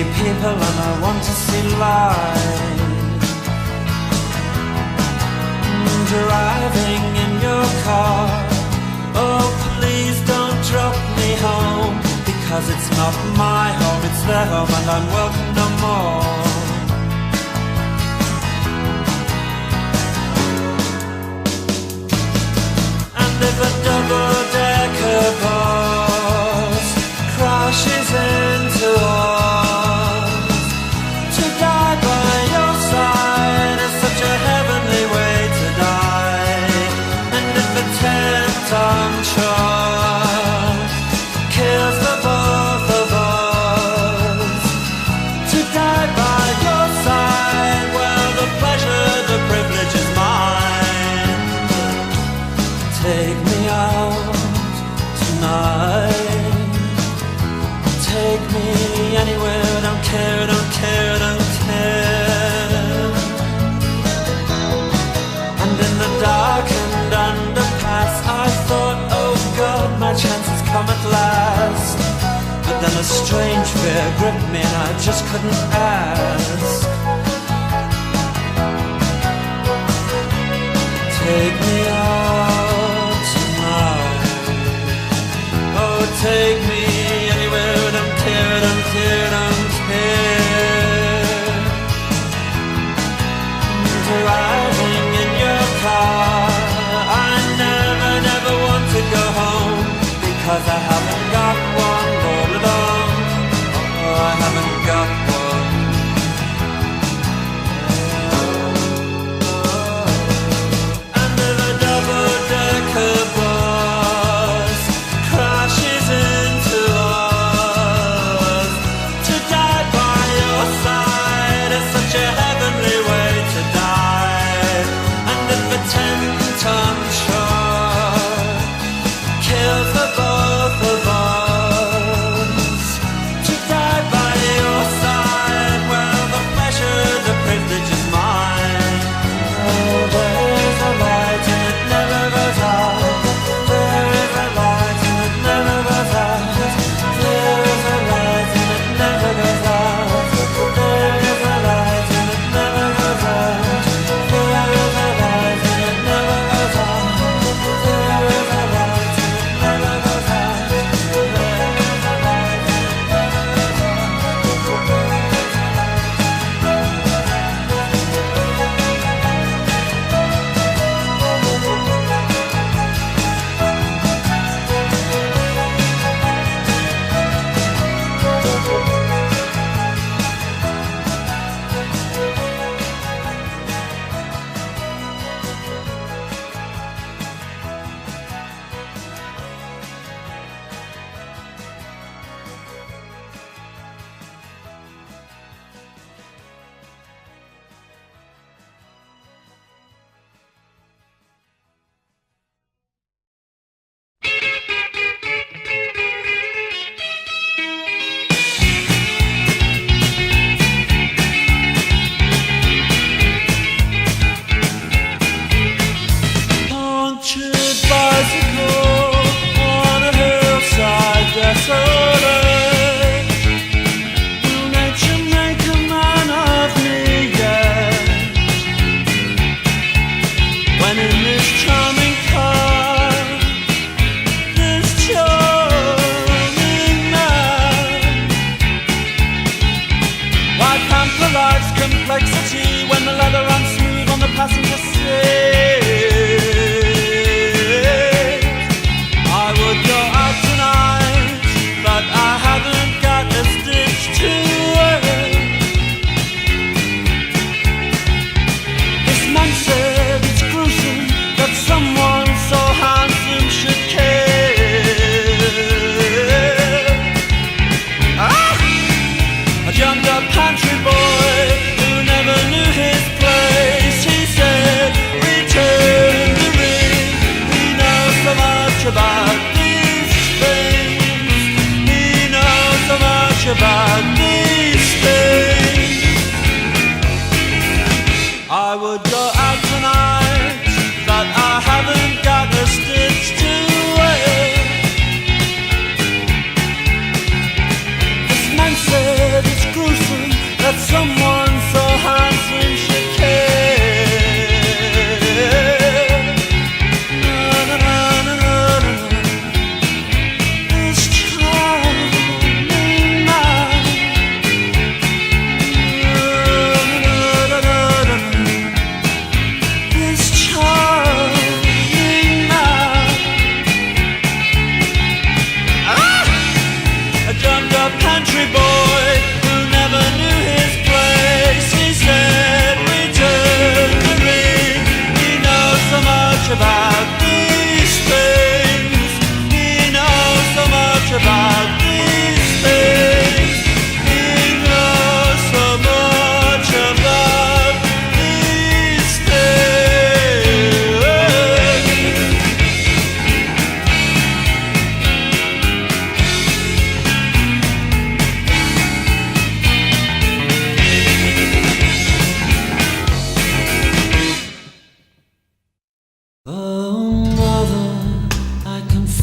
see people and I want to see light. Driving in your car, oh please don't drop me home, because it's not my home, it's their home and I'm welcome no more. And if a double-decker bus crashes into us, to die by your side is such a heavenly way to die. And if a 10-ton truck kills the both of us, to die by your side, well, the pleasure, the privilege is mine. Take me out tonight, take me anywhere, don't care, don't care, don't care. And in the darkened underpass I thought, oh God, my chance has come at last. But then a strange fear gripped me and I just couldn't ask. Take me out tonight, oh take me anywhere, don't care, don't care, don't care. Driving in your car, I never, never want to go home, because I haven't got one all alone. Oh, I haven't got one. And if a double-decker bus crashes into us, to die by your side is such a heavenly way to die. And if a 10-ton truck kills the both of us, to die by your side, well, the pleasure, the privilege is mine. Oh, there is a light and it never goes out. There is a light and it never goes out. There is a light and it never goes out. There is a light and it never goes out. There is a light and it never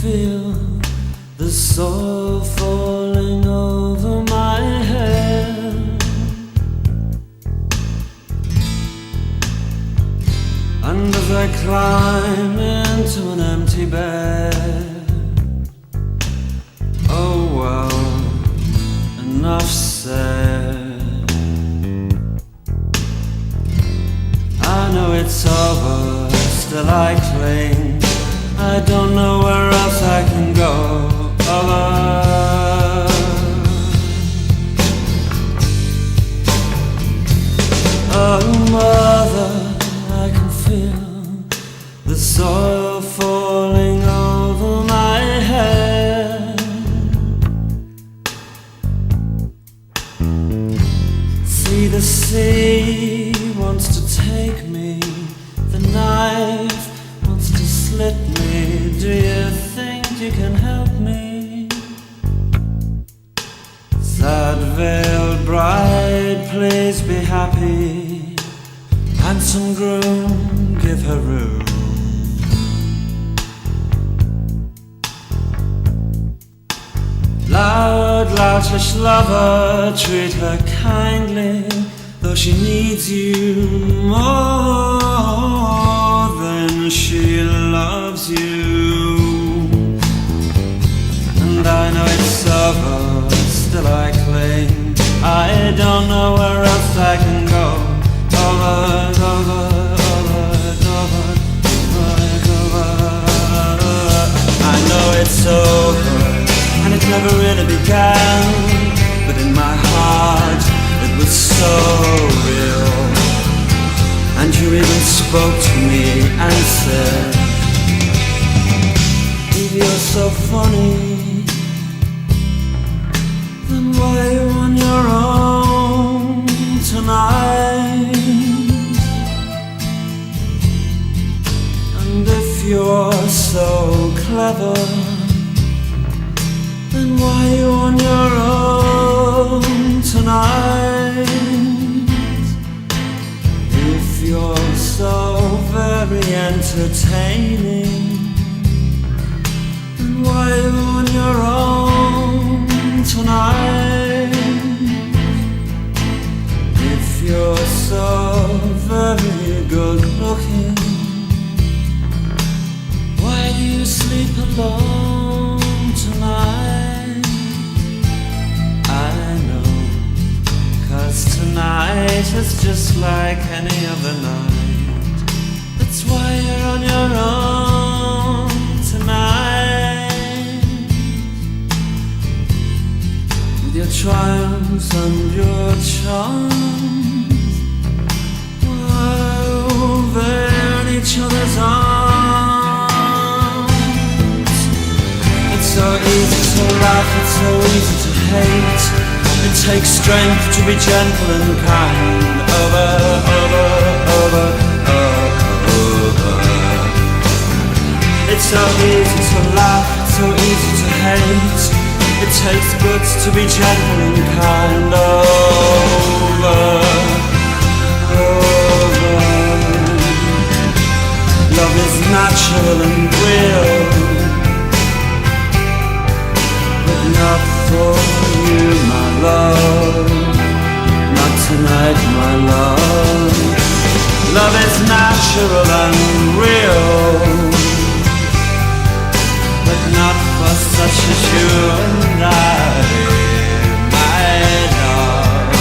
feel the soil falling over my head. And as I climb into an empty bed, oh well, enough said. I know it's over, still I cling. I don't know where else I can go. Oh mother, I can feel the soil falling over my head. See the sea wants to take me, the knife wants to slit me. Do you think you can help me? Sad veiled bride, please be happy. Handsome groom, give her room. Loud, loutish lover, treat her kindly, though she needs you more than she loves you. And I know it's over, still I cling. I don't know where else I can go. Over, over, over, over, over. I know it's over, and it never really began, but in my heart it was so real. And you even spoke to me and said, if you're so funny, then why are you on your own tonight? And if you're so clever, then why are you on your own tonight? If you're so very entertaining, then why are you on your own tonight? If you're so very good looking, why do you sleep alone tonight? I know, 'cause tonight is just like any other night. That's why you're on your own tonight, with your triumphs and your charms, over in each other's arms. It's so easy to laugh, it's so easy to hate. It takes strength to be gentle and kind. Over, over, over, over. It's so easy to laugh, it's so easy to hate. It takes guts to be gentle and kind. Over, over. Love is natural and real, but not for you, my love. Not tonight, my love. Love is natural and real, but not for such as you and I, my love.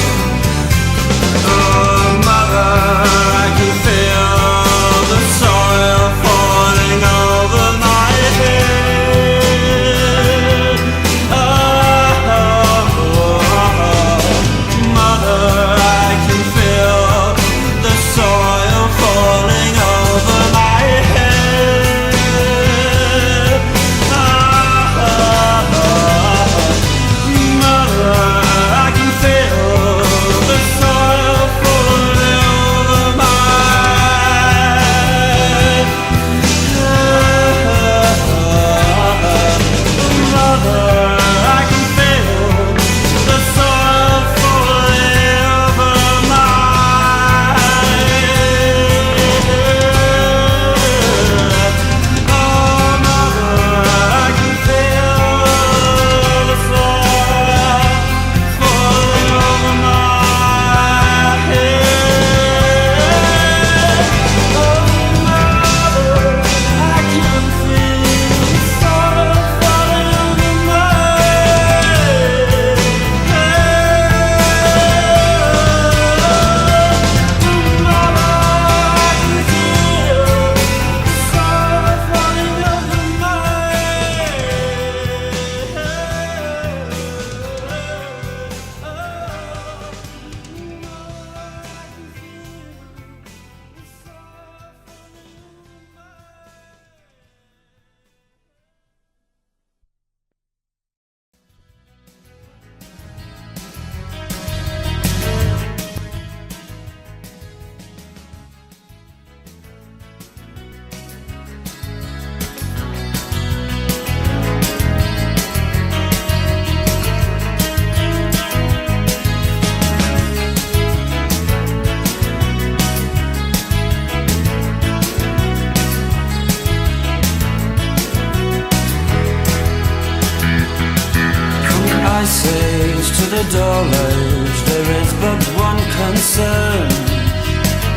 to the dull age there is but one concern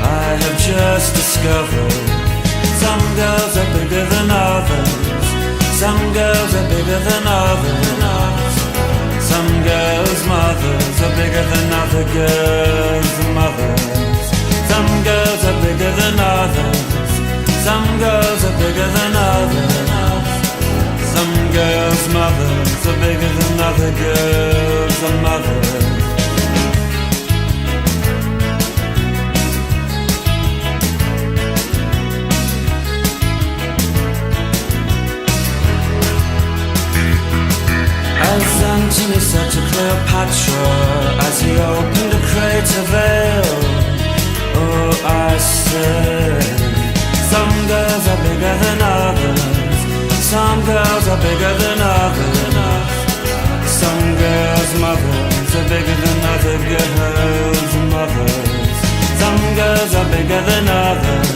I have just discovered. Some girls are bigger than others. Some girls are bigger than others. Some girls' mothers are bigger than other girls' mothers. Some girls are bigger than others. Some girls are bigger than others. Some girls' mothers are bigger than other girls' mothers. As Antony said to Cleopatra as he opened a crater veil, oh, I said, some girls are bigger than others. Some girls are bigger than others. Some girls' mothers are bigger than other girls' mothers. Some girls are bigger than others.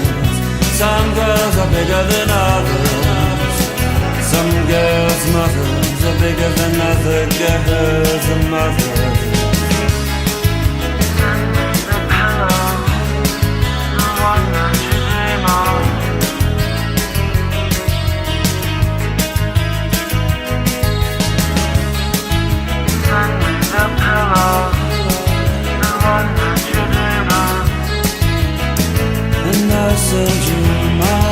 Some girls are bigger than others. Some girls' mothers are bigger than other girls' mothers. The pillow, the one that you dream of. Send me the pillow, the one that you dream of. And I send you mine.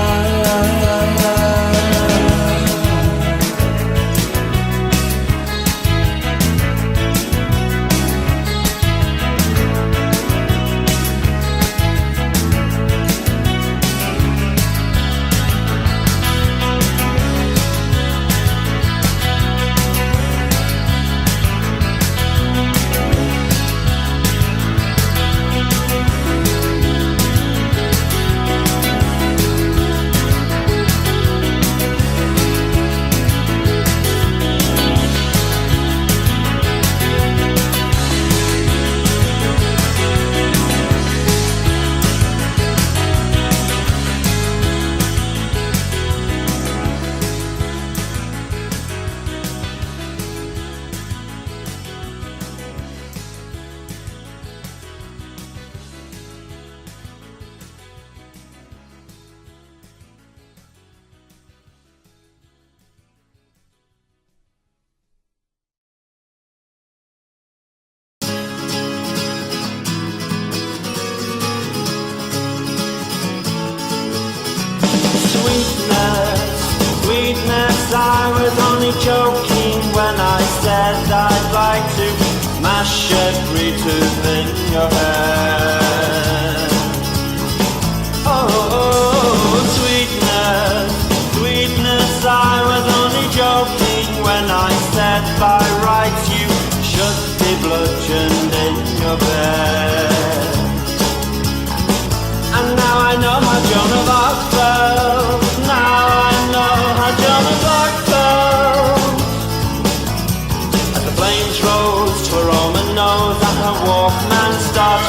I was only joking when I said I'd like to mash every tooth in your head. Oh, sweetness, sweetness, I was only joking when I said by rights you should be bludgeoned in your bed. And now I know how Joan of Arc felt. Now I know how Joan of Arc felt. As the flames rose to her Roman nose and her Walkman started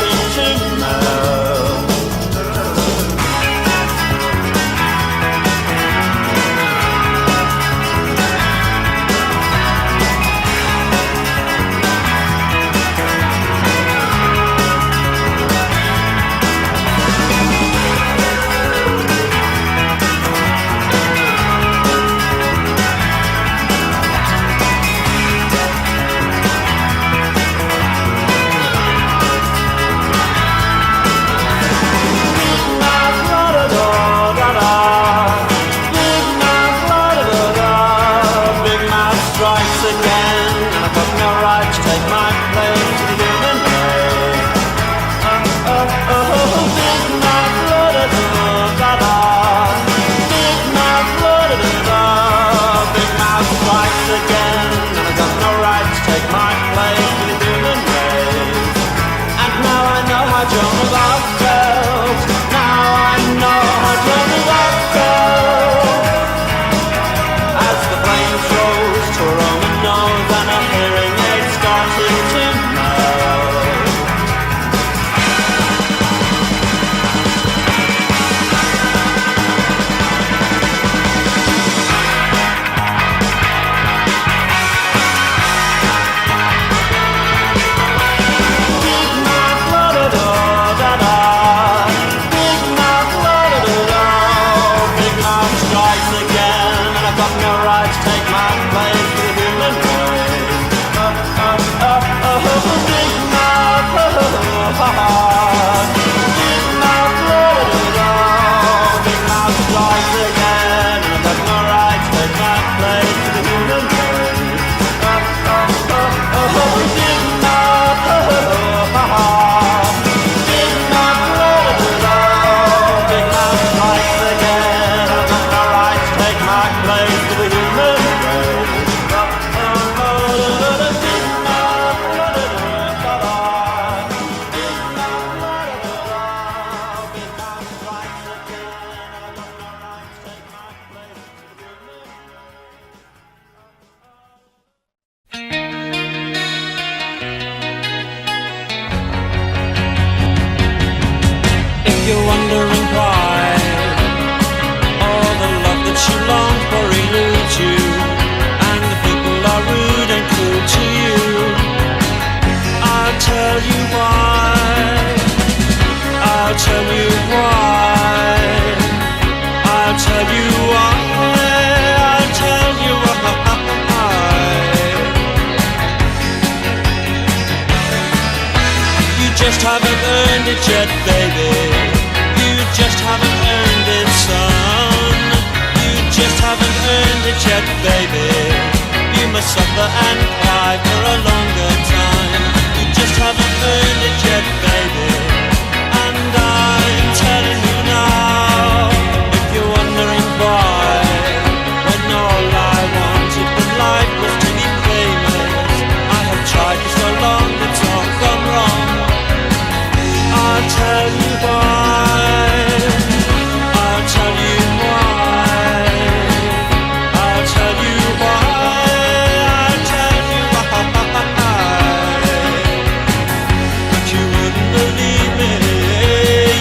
jet, baby. You just haven't earned it, son. You just haven't earned it yet, baby. You must suffer and cry for a longer time. You just haven't earned it yet, baby. And I'm telling you now, if you're wondering why, when all I wanted from life was to be famous, I have tried for so long, it's all gone wrong. I'll tell you why. I'll tell you why. I'll tell you why. I'll tell you why. But you wouldn't believe me.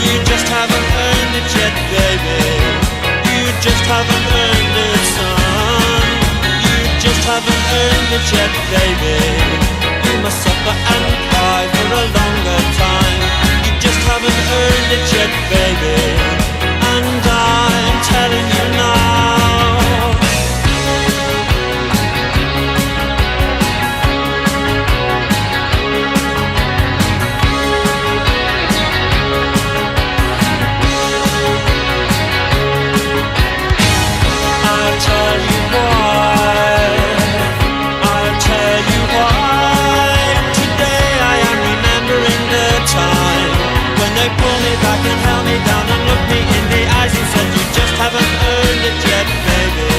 You just haven't earned it yet, baby. You just haven't earned it, son. You just haven't earned it yet, baby. You must suffer and cry for a longer time. You just haven't earned it yet, baby. And I'm telling you now. I'll tell you why. I'll tell you why. Today I am remembering the time when they pulled me back and held me down and looked me in the eyes and said, you just haven't earned it yet, baby.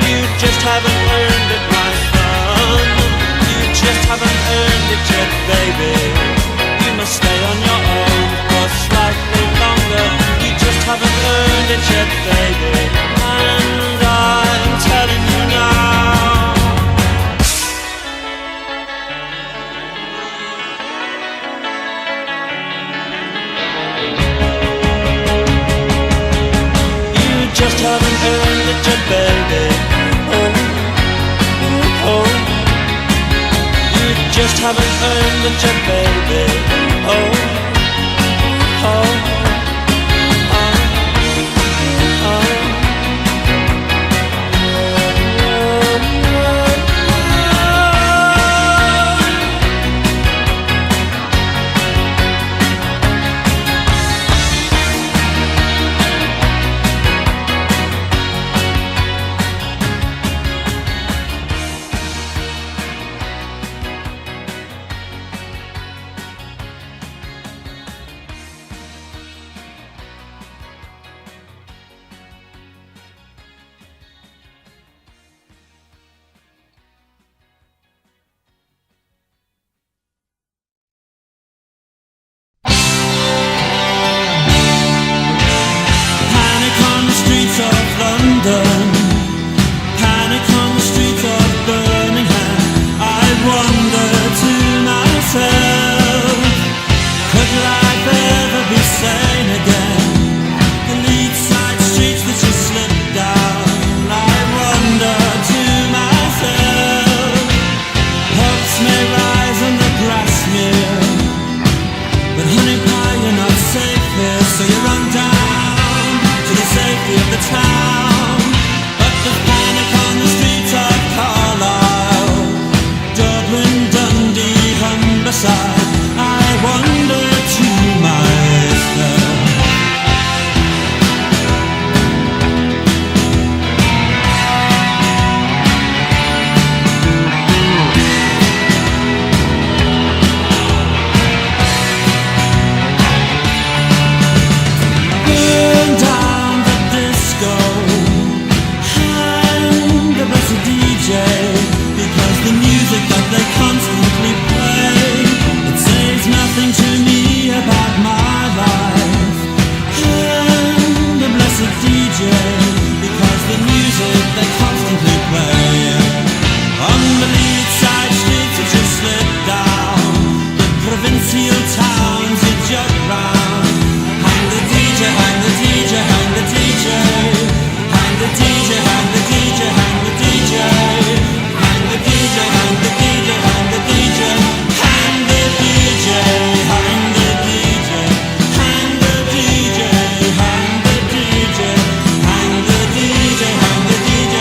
You just haven't earned it, my son. You just haven't earned it yet, baby. You must stay on your own for slightly longer. You just haven't earned it yet, baby. And I'm telling you now. You just haven't earned it yet, baby. Oh, oh. You just haven't earned it yet, baby. Oh, oh, oh, oh. Panic on the streets of London, panic on the streets of Birmingham. I wonder to myself, could life ever be sane again? The lead side streets that you slip down. I wonder to myself, hopes may rise and the grass near, but honey pie, you're not safe here, so you run down to the safety of the town. But the panic on the streets of Carlisle, Dublin, Dundee, Humberside. I wonder to myself. Burn down the disco, hang the blessed DJ, because the music that they constantly play, it says nothing to me about my life. Hang the blessed DJ, because the music they constantly play. On the lead side streets that you slip down, the provincial towns you jog round. Hang the DJ, hang the DJ, hang the DJ, hang the DJ, hang the DJ, hang the DJ, hang the DJ, hang the DJ, hang the DJ, hang the DJ, hang the DJ, hang the DJ, hang the DJ, hang the DJ, hang the DJ,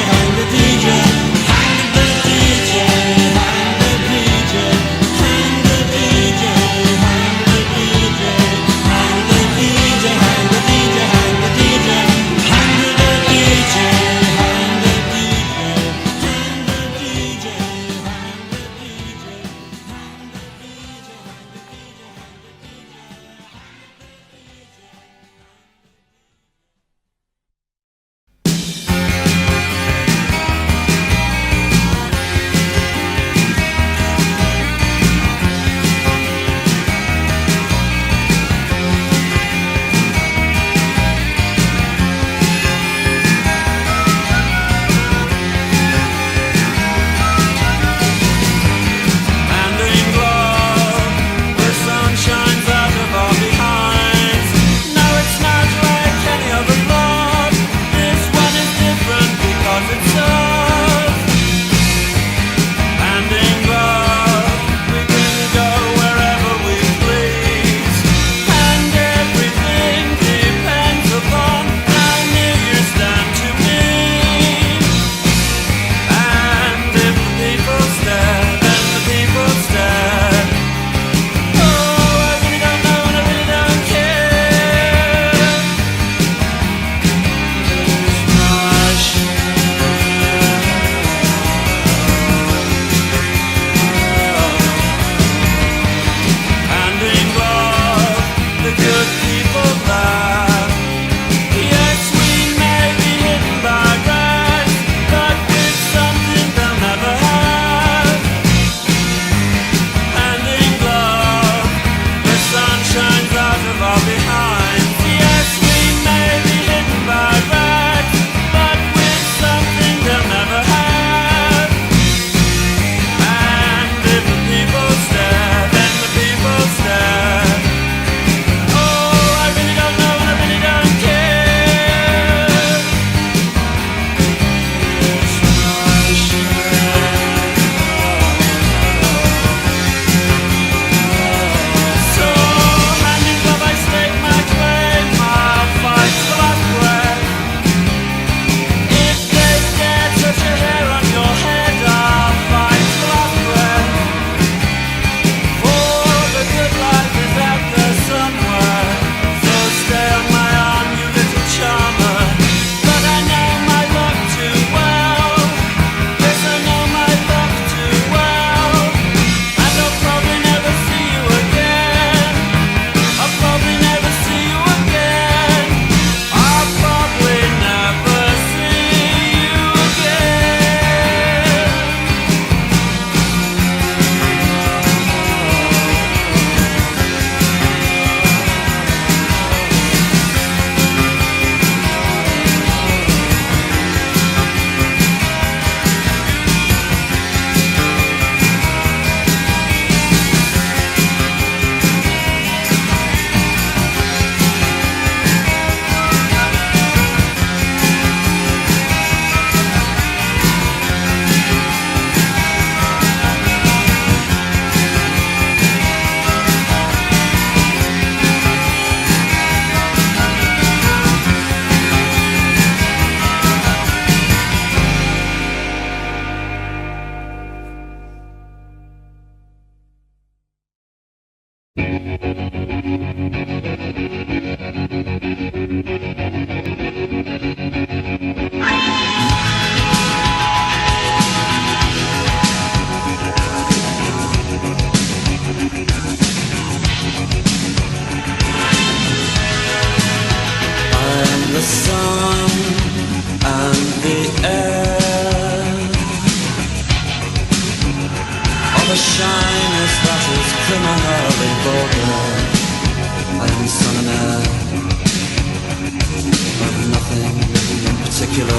particular.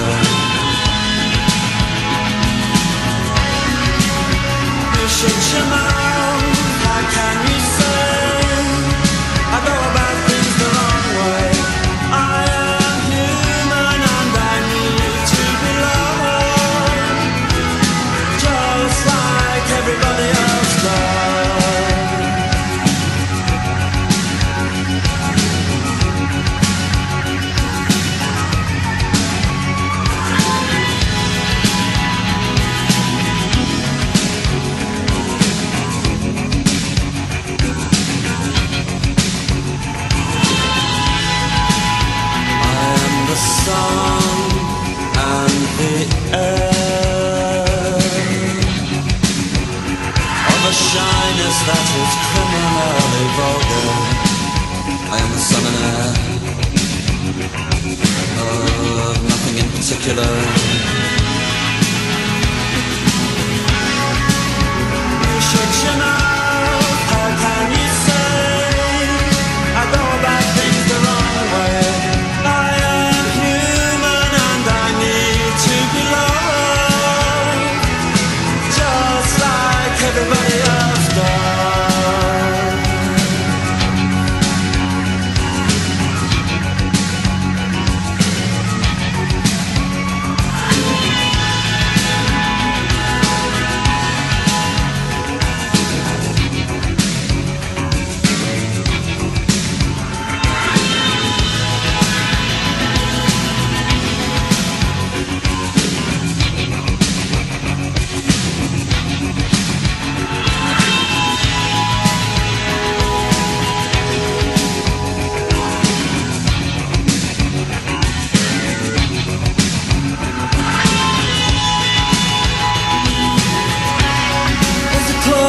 You shut your mouth, how can you say I go about things the wrong way? I am human and I need to be loved, just like everybody else does. The sun and the air of a shyness that is criminally vulgar. I am the sun and air of nothing in particular. You shut your mouth, how can you say I go about things the wrong way? Everybody else does.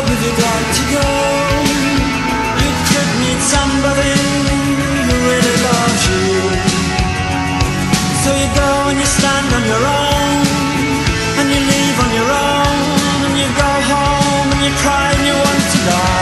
If you'd like to go, you could meet somebody who really loves you. So you go and you stand on your own, and you leave on your own, and you go home and you cry and you want to die.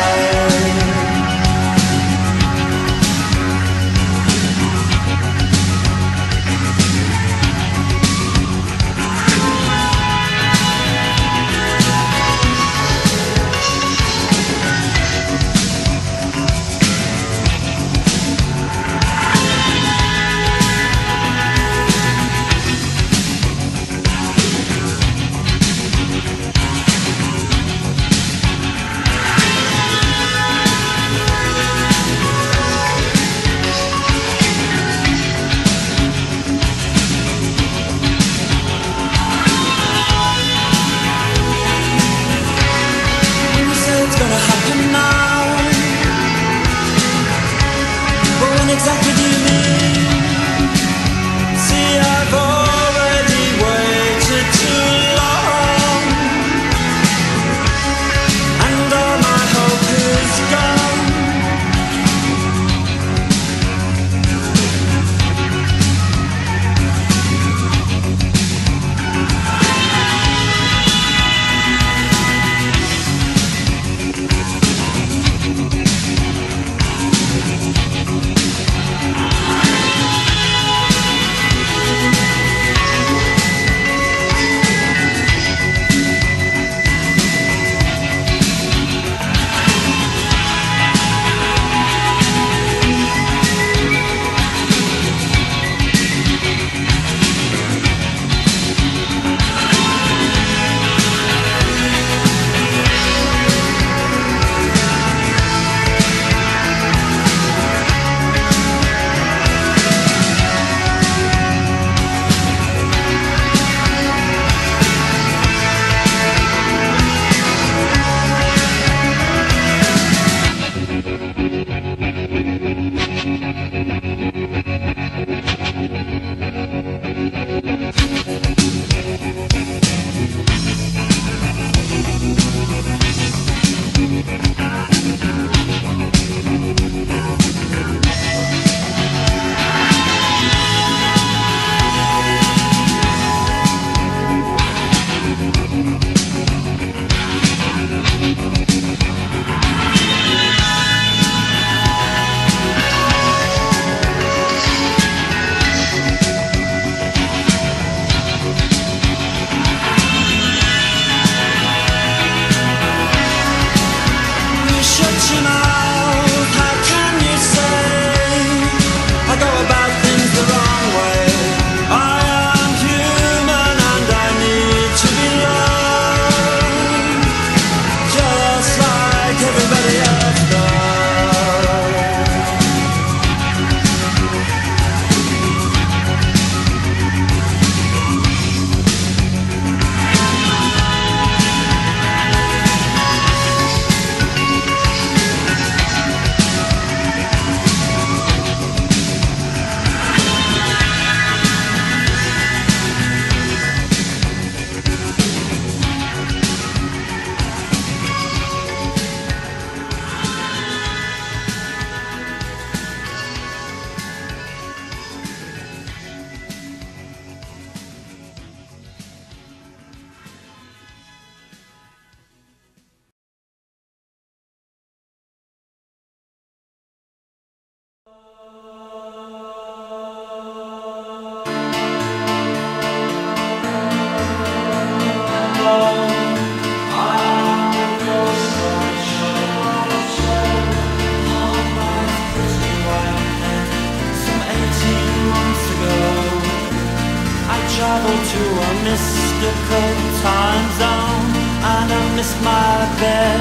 Traveled to a mystical time zone, and I missed my bed,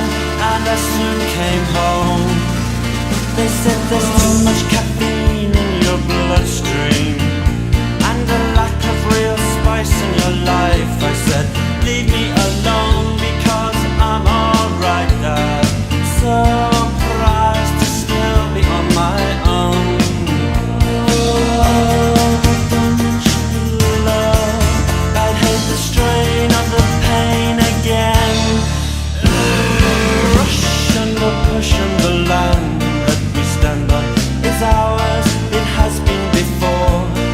and I soon came home. They said there's too much caffeine in your bloodstream, and a lack of real spice in your life. I said, leave me alone, because I'm alright, Dad. Surprised to still be on my own. Strain of the pain again. Rush and the push and the land that we stand on is ours, it has been before.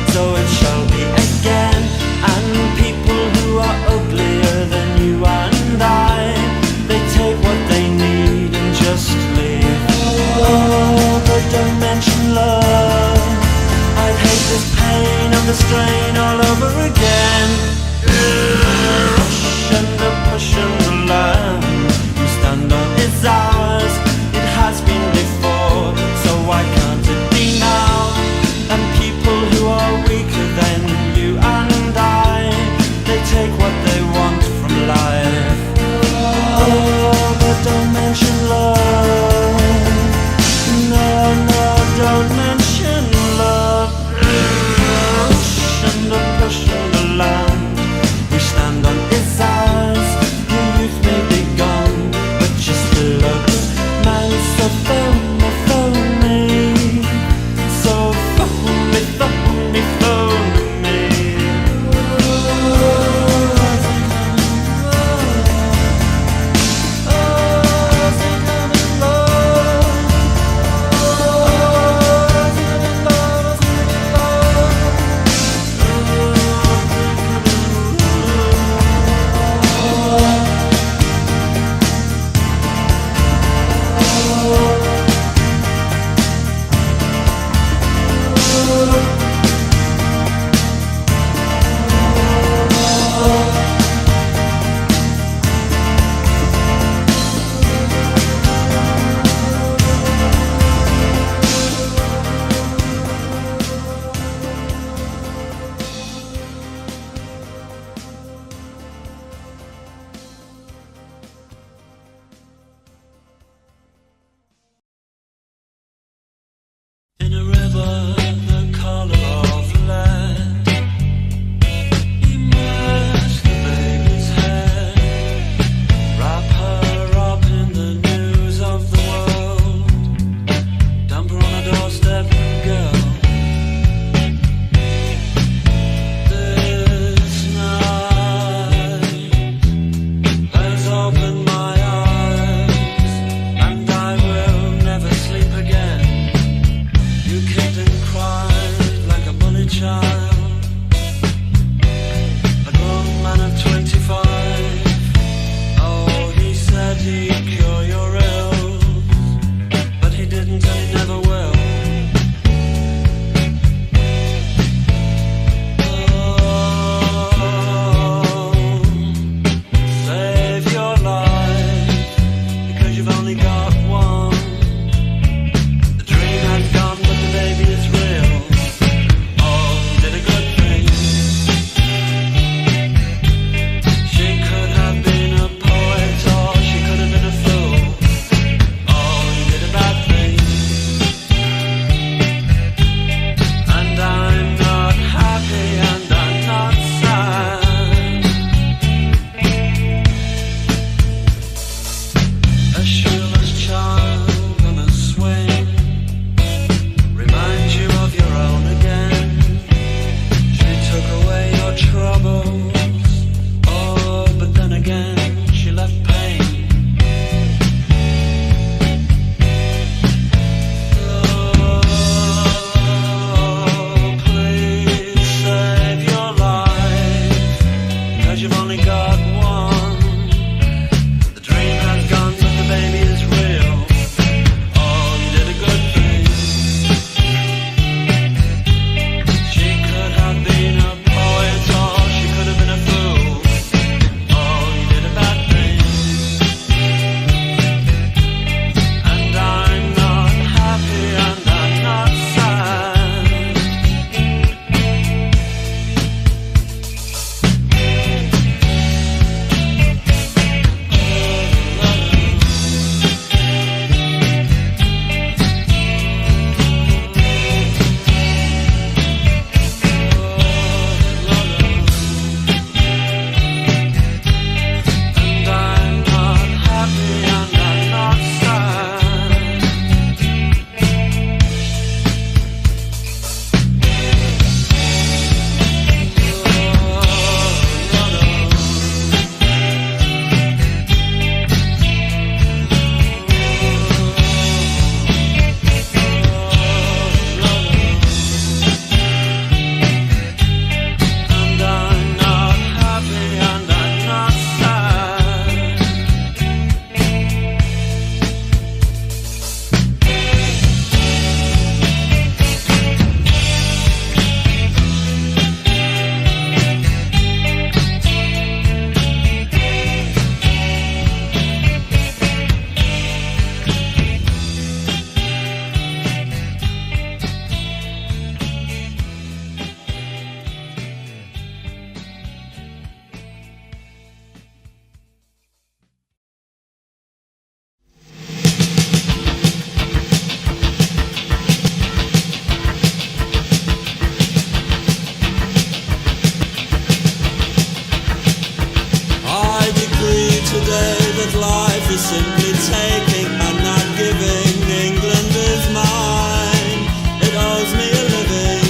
say that life is simply taking and not giving. England is mine, it owes me a living.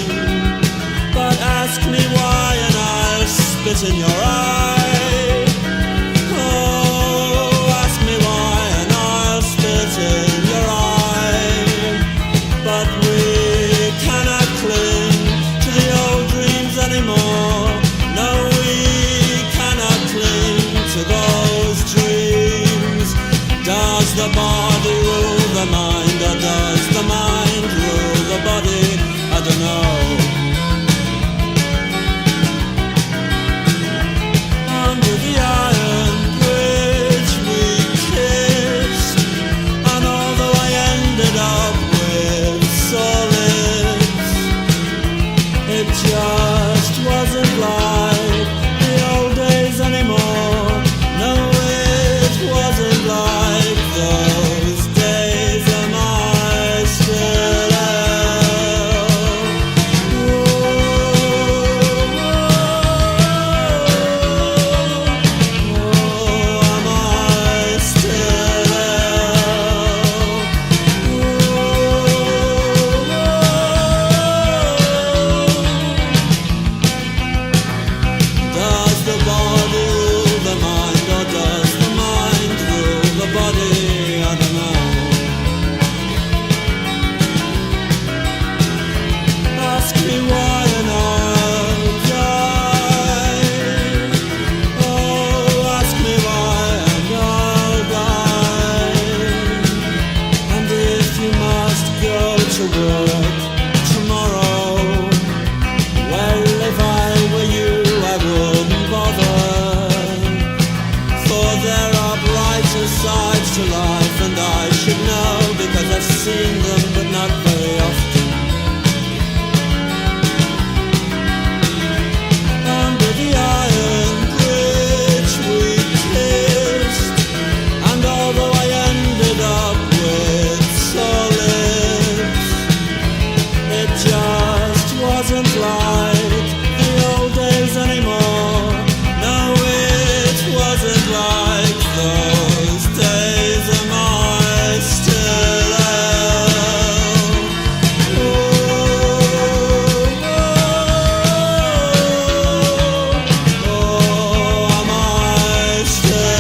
But ask me why and I'll spit in your eye. Oh, ask me why and I'll spit in your eye. But we cannot cling to the old dreams anymore. No, we cannot cling to those dreams. Does the body rule the mind, or does the mind rule the body? I don't know. Under the iron bridge we kissed, and although I ended up with sore lips, it just wasn't like the old days anymore. No, it wasn't like those days. Am I still ill? Oh, am I still ill? Does the body rule the mind, or does the mind rule the body? I don't know. Ask me why and I'll die. Oh, ask me why and I'll die. And if you must go to work tomorrow, well, if I were you, I wouldn't bother. For there are brighter sides to life, and I should know because I've seen them, but not very often. Under the iron bridge we kissed, and although I ended up with sore lips, it just wasn't like the old days anymore. No, it wasn't like those days. Am I still ill? Oh, am I still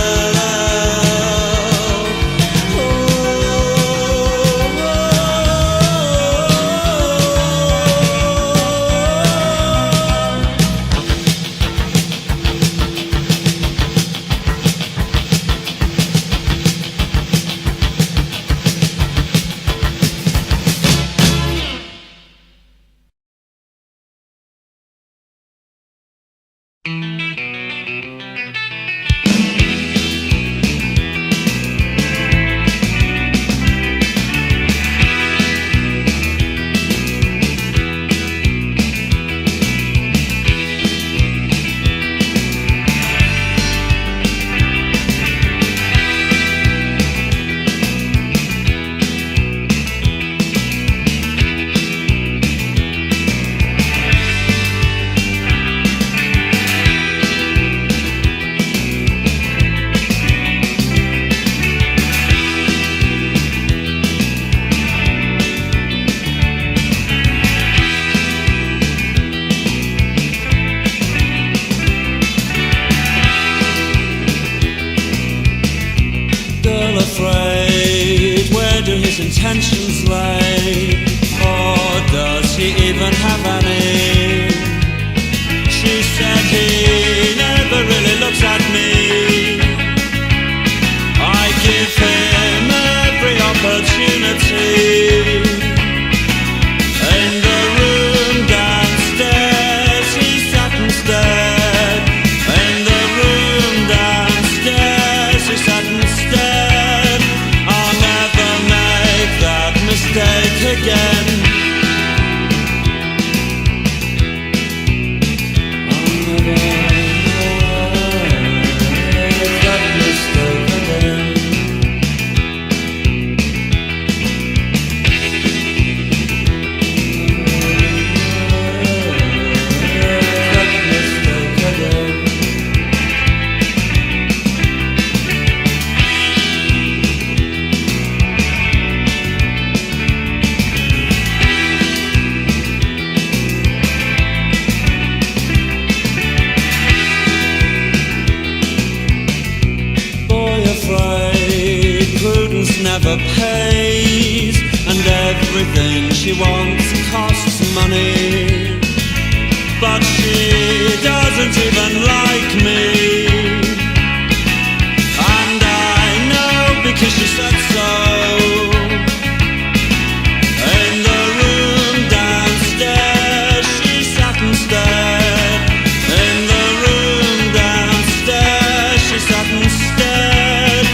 afraid? Where do his intentions lay? Or does he even have any? She said he never really looks at me. I give him every opportunity. In the room downstairs he sat and stared. In the room downstairs he sat and stared. I'll never make that mistake again. never pays, and everything she wants costs money. But she doesn't even like me, and I know because she said so. In the room downstairs she sat and stared. In the room downstairs she sat and stared.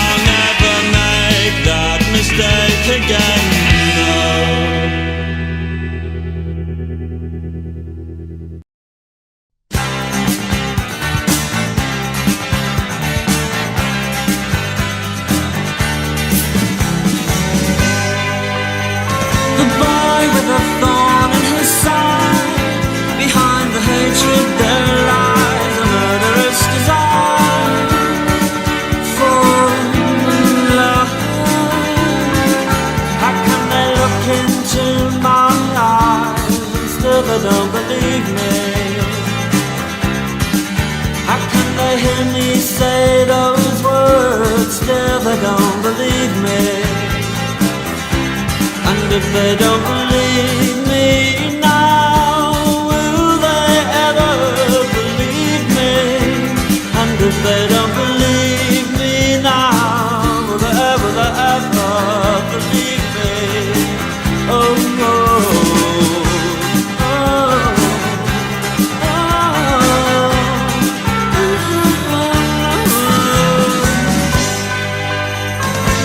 I'll never make that mistake again, no. The boy with a thorn in his side, behind the hatred there lies a murderous desire for love. How can they look into my eyes and still they don't believe me? How can they hear me say those words, still they don't believe me? And if they don't believe me now, will they ever believe me? And if they don't believe me now, will they ever believe me? Oh,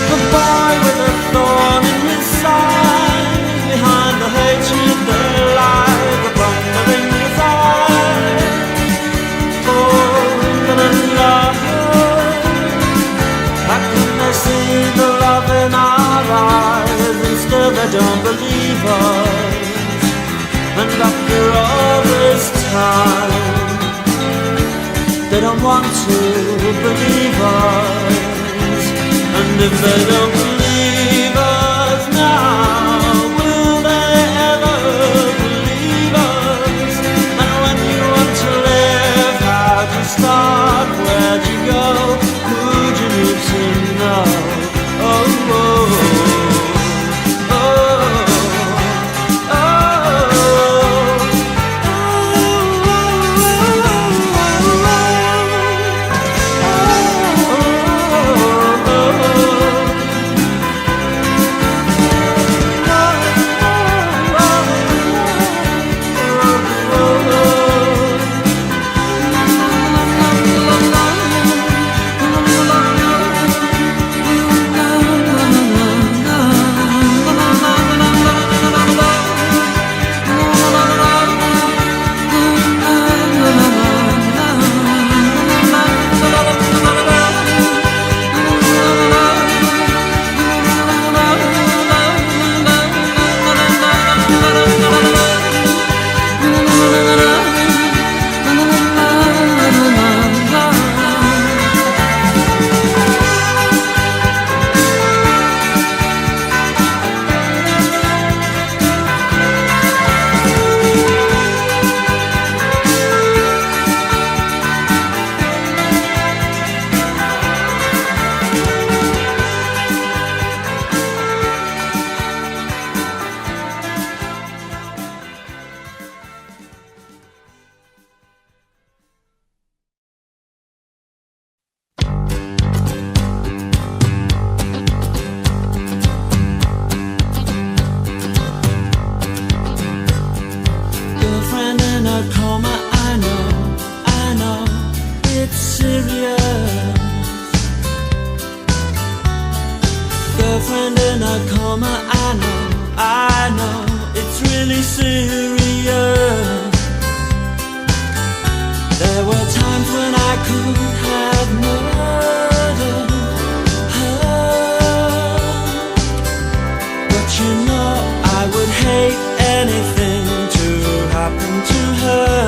the boy with a thorn in his side, behind the hatred there lies a thundering desire for love. How can they see the love in our eyes and still they don't believe us? And after all this time, they don't want to believe us. And if they don't believe us now, will they ever believe us? And when you want to live, how'd you start? Where'd you go? Who'd you need to know? Oh, girlfriend in a coma, I know, it's serious. Girlfriend in a coma, I know, it's really serious. There were times when I could have murdered her, but you know I would hate anything to happen to her.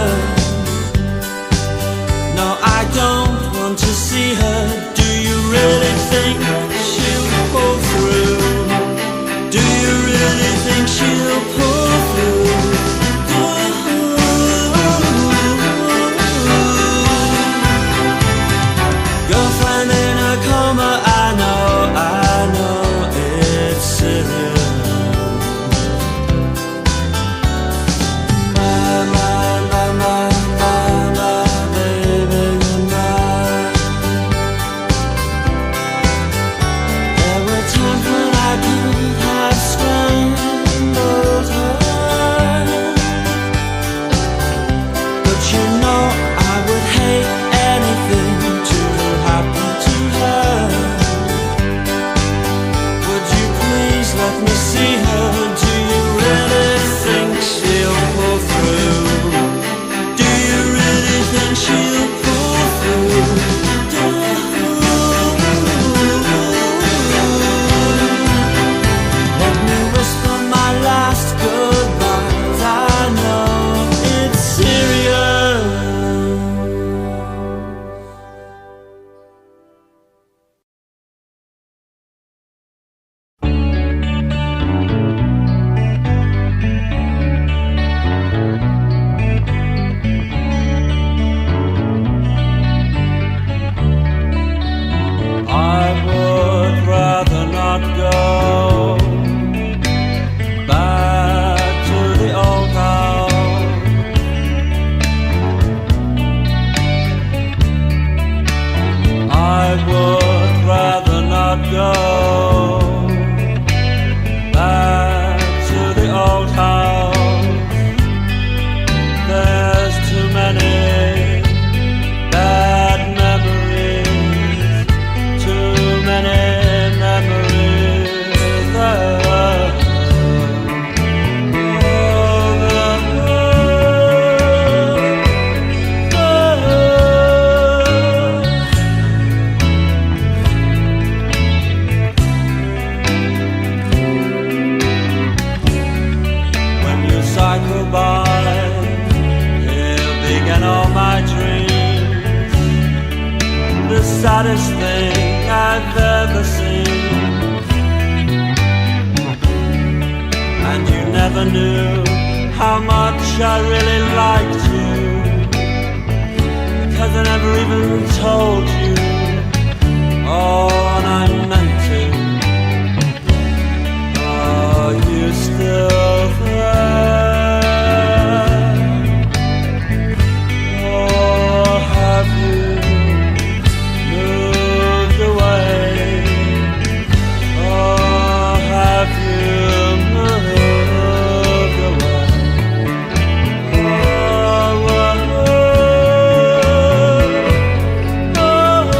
No, I don't want to see her. Do you really think she'll pull through? Do you really think she'll pull through? Girlfriend in a coma, I know, the saddest thing I've ever seen. And you never knew how much I really liked you, because I never even told you. Oh, and I meant to. Are you still there? Or have you moved away? Or have you moved away? Oh, oh, oh, oh.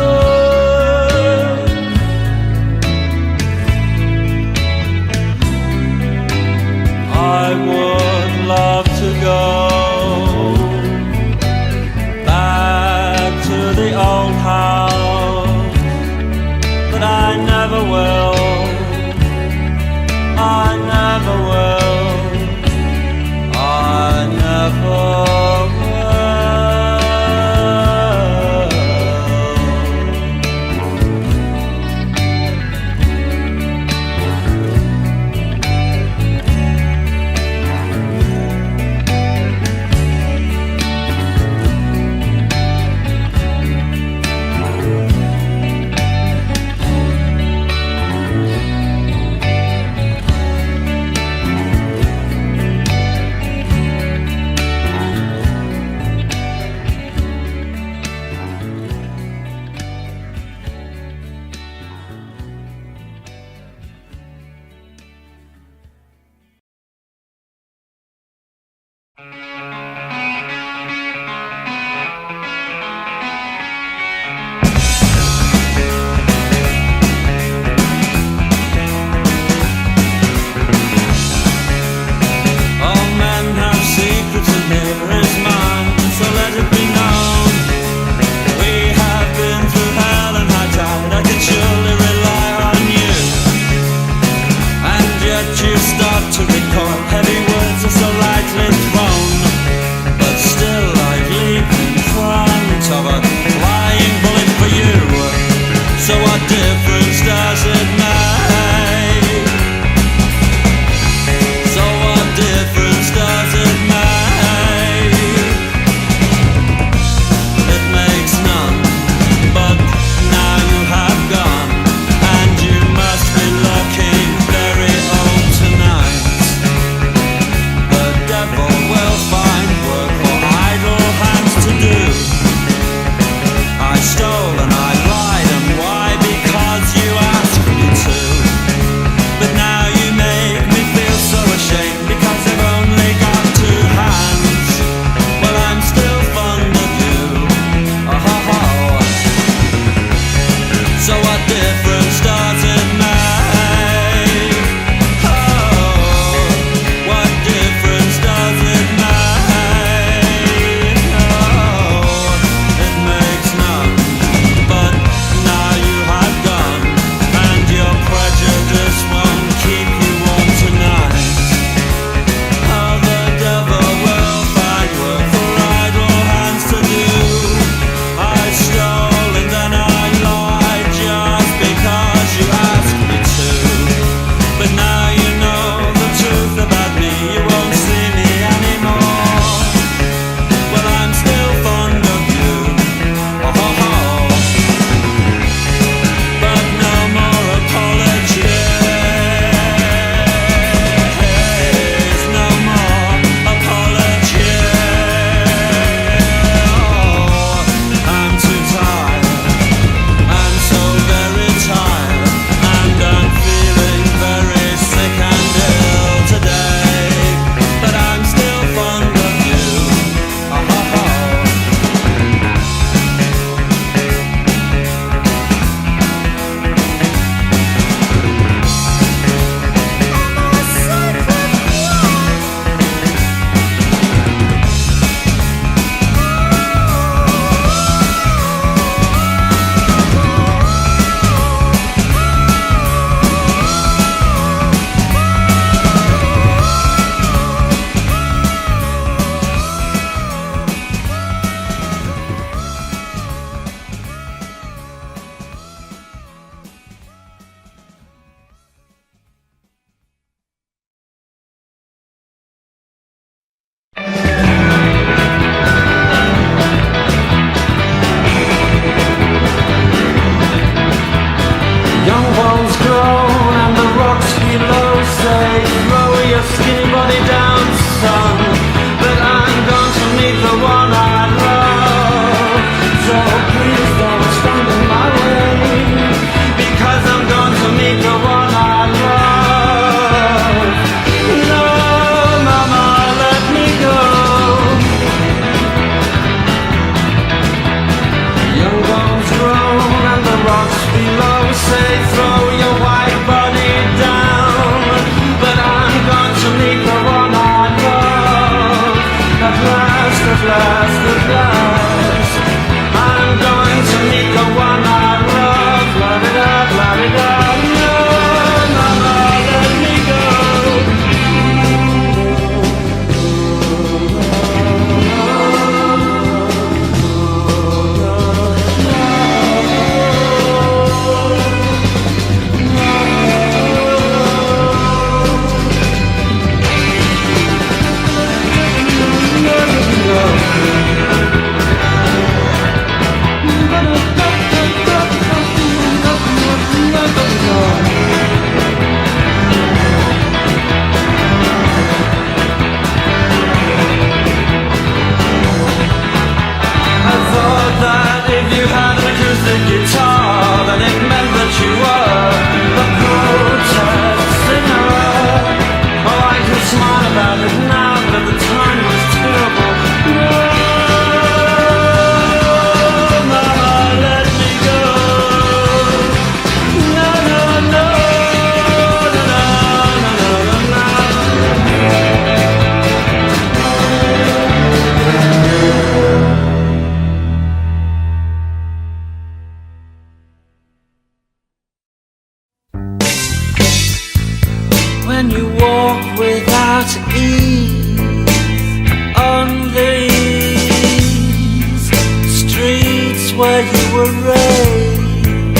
was where you were raised.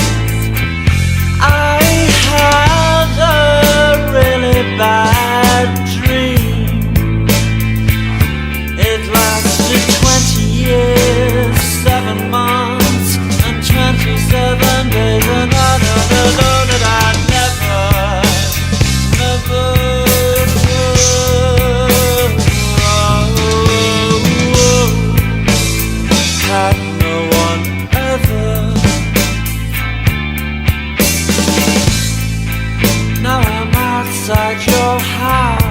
I had a really bad dream. It lasted 20 years, 7 months, and 27 days, and I don't know that I never had no one ever. Now I'm outside your house.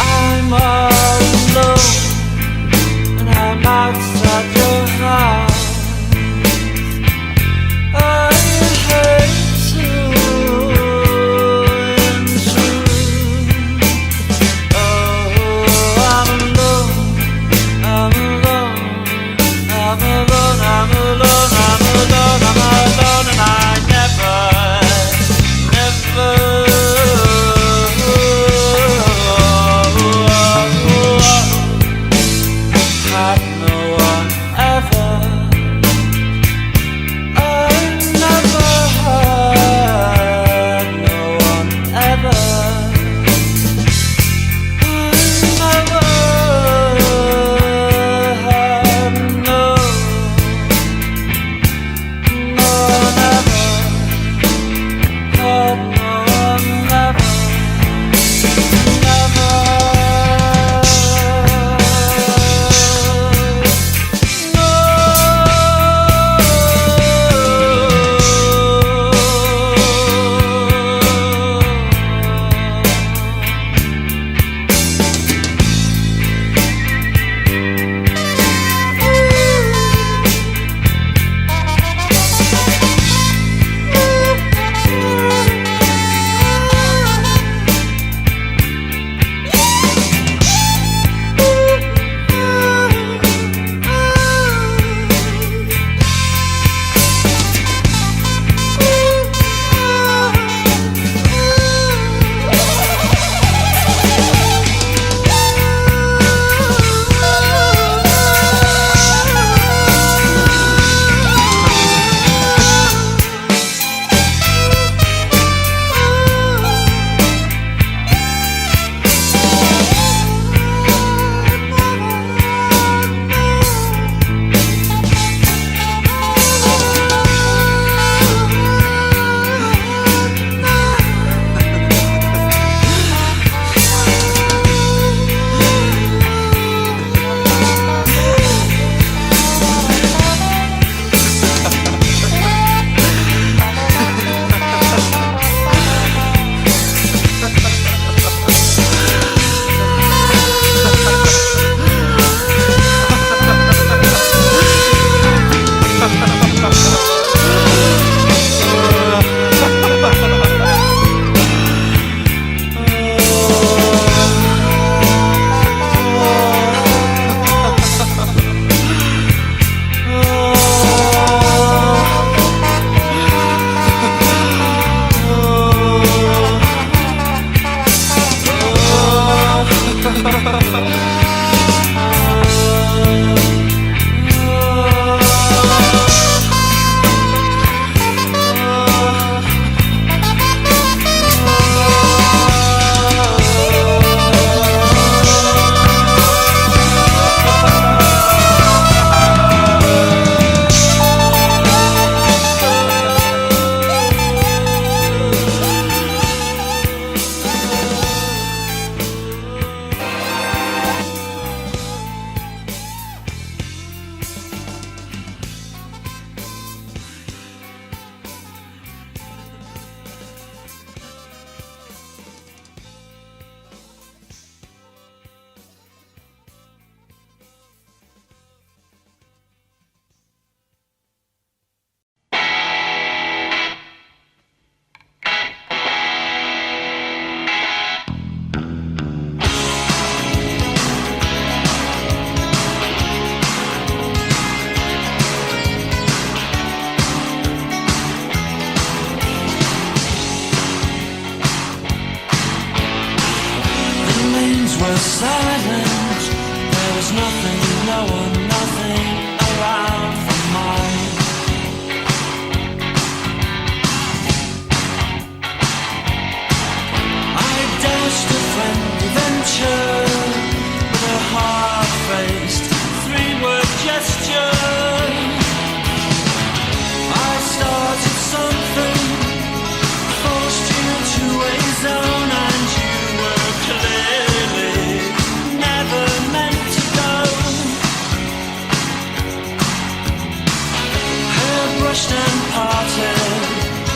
I'm all alone, and I'm outside your house. I hate to intrude. Oh, I'm alone, I'm alone, I'm alone, I'm alone, I'm alone, I'm alone, and I never had no one ever. I never had no one ever. I never had no one ever. Had no one ever. silent. There was nothing, no one, nothing around. brushed and parted.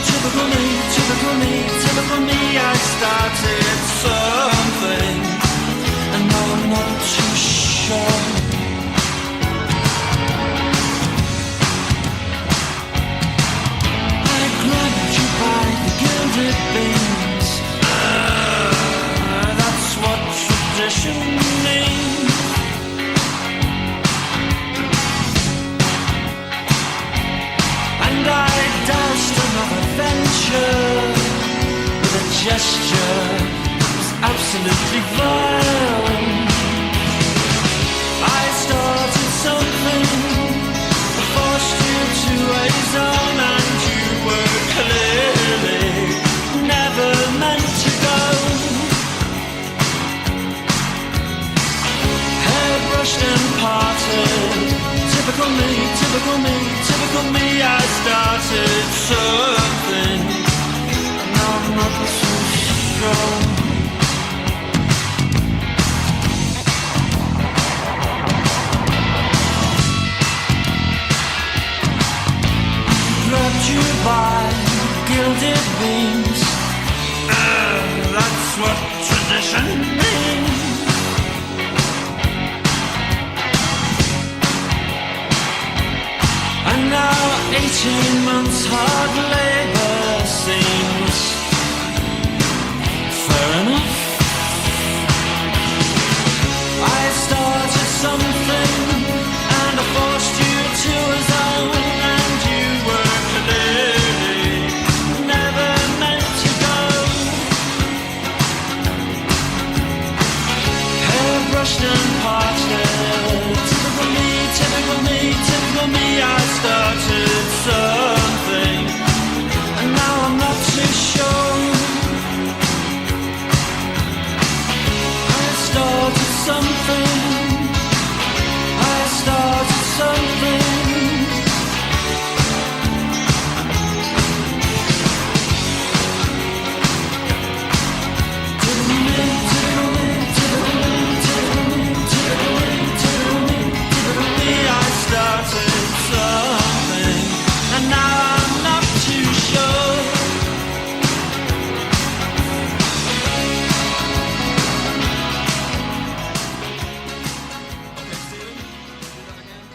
Typical me, typical me, typical me. I started something, and now I'm not too sure. I grabbed you by the gilded beams. That's what tradition means. And I doused another venture with a gesture that was absolutely violent. I started something, forced you to a zone, and you were clearly never meant to go. Hair brushed and parted. Typical me, typical me, typical me. I started something, and now I'm not so strong. Grabbed you by gilded beams. That's what tradition means. And now 18 months hard labor seems fair enough. I started something, and I forced you to a zone, and you were clearly never meant to go. Hair brushed and parted. Typical me, typical me, typical me. I started something, and now I'm not too sure. I started something, I started something. Typical me, typical me, typical me, typical me, typical me, typical me, typical me. I started something, and now I'm not too sure. Okay, Stephen, do that again.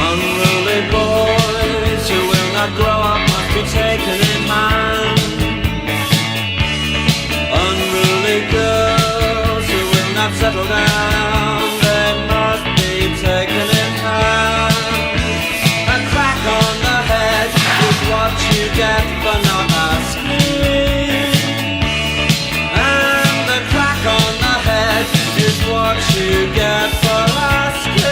Unruly boys who will not grow up must be taken in hand. Unruly girls who will not settle down, they must be taken in hand. A crack on the head is what you get for not asking, and the crack on the head is what you get for asking.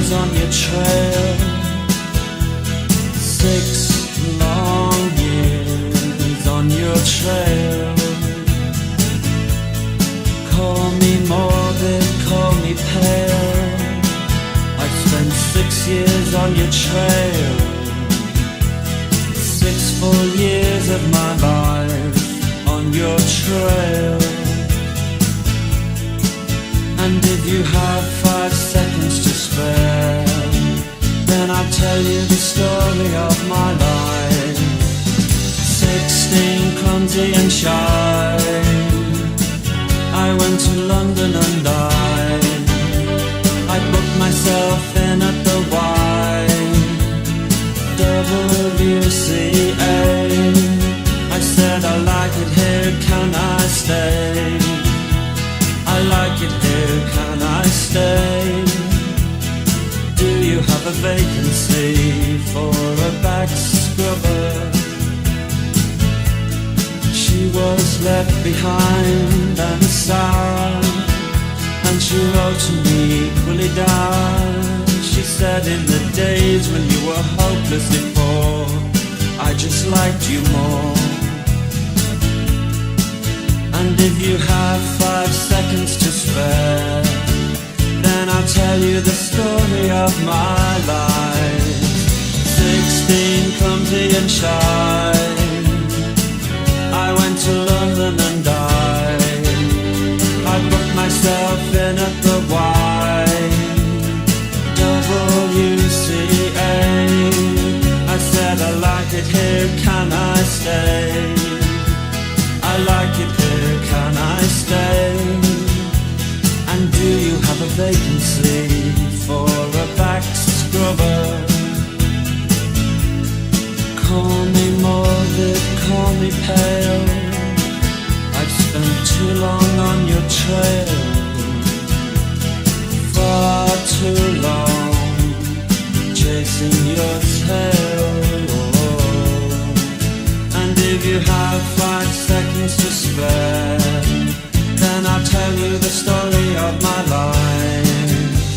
years on your trail, 6 long years on your trail. Call me morbid, call me pale, I've spent 6 years on your trail, 6 full years of my life on your trail. And if you have 5 seconds to spare, then I'll tell you the story of my life. 16, clumsy and shy, I went to London and I booked myself in at the YWCA. I said I like it here, can I stay? I like it here, can I stay? Do you have a vacancy for a back scrubber? She was left behind and sad, and she wrote to me equally down. She said in the days when you were hopelessly poor, I just liked you more. And if you have 5 seconds to spare, then I'll tell you the story of my life. 16, clumsy and shy, I went to London and I booked myself in at the YWCA. I said I like it here, can I stay? I like it here, can I stay? And do you have a vacancy for a back scrubber? Call me morbid, call me pale, I've spent too long on your trail, far too long chasing your tail. And if you have 5 seconds to spare, then I'll tell you the story of my life.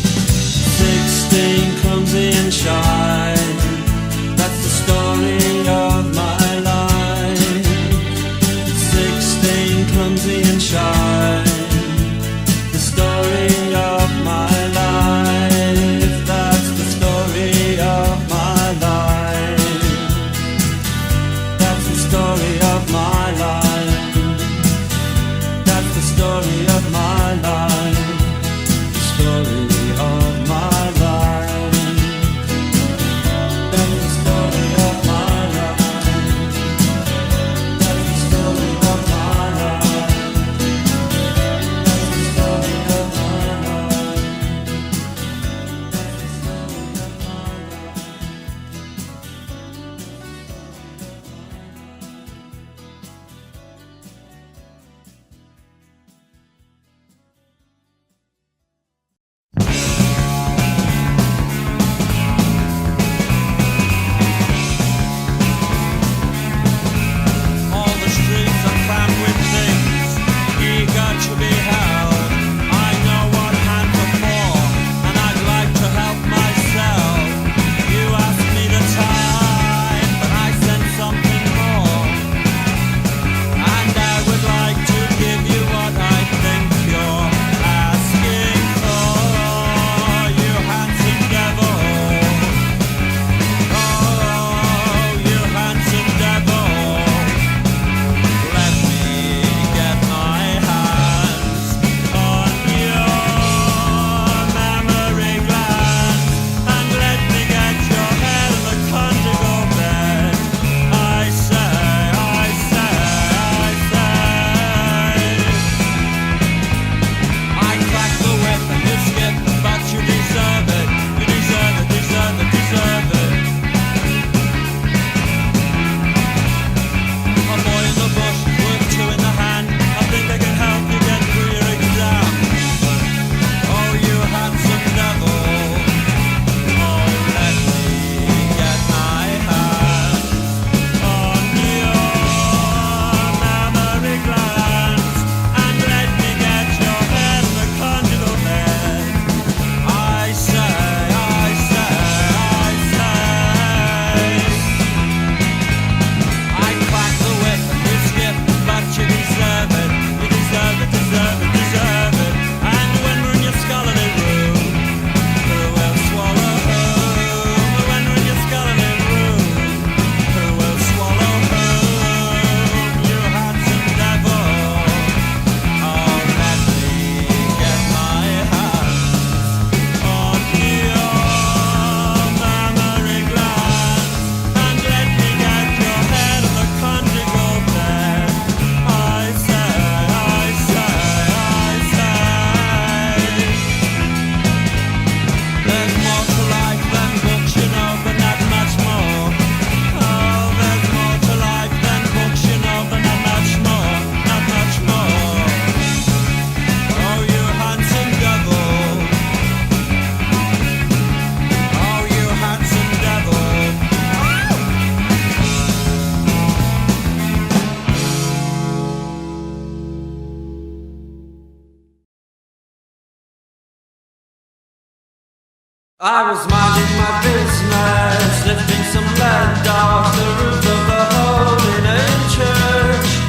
I was minding my business, lifting some lead off the roof of a holy church.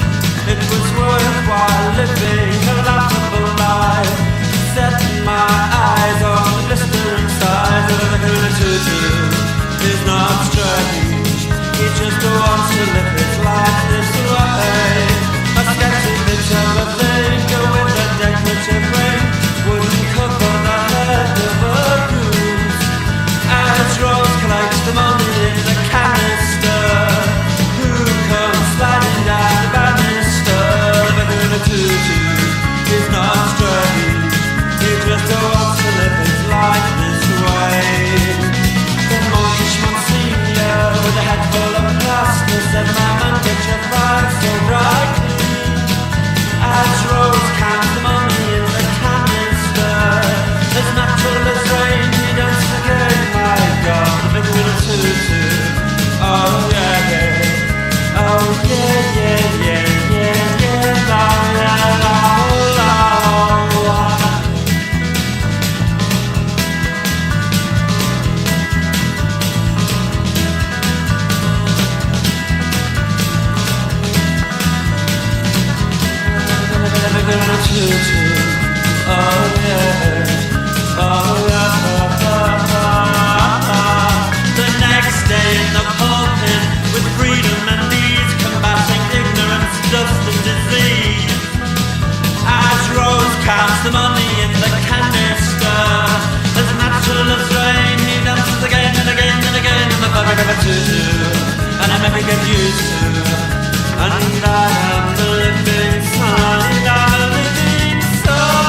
It was worthwhile living a laughable life, setting my eyes on the blistering sides of the Vicar In A Tutu. Is not strange, he just wants to live his life this way. A sketchy picture of a finger with a decorative ring wouldn't cover the head of a goose. As Rose collects the money in the canister, who comes sliding down the banister? The Vicar In A Tutu is not strange, he just wants to live his life this way. The monkish Monsignor with a head full of plaster said, "Mama, get your fire so brightly." As Rose counts the money in the canister, as natural as rain, he dances again. My God, the Vicar In A Tutu. Oh yeah, yeah. Oh yeah, yeah, yeah, yeah, yeah. La la la la la. Vicar In A Tutu. Oh yeah, oh yeah. The next day in the pulpit, with freedom and ease, combating ignorance, dust and disease. As Rose counts the money in the canister, as natural as rain, he dances again and again and again in the Vicar In A Tutu. And I maybe get used to, and I am the living son, and I'm a living soul.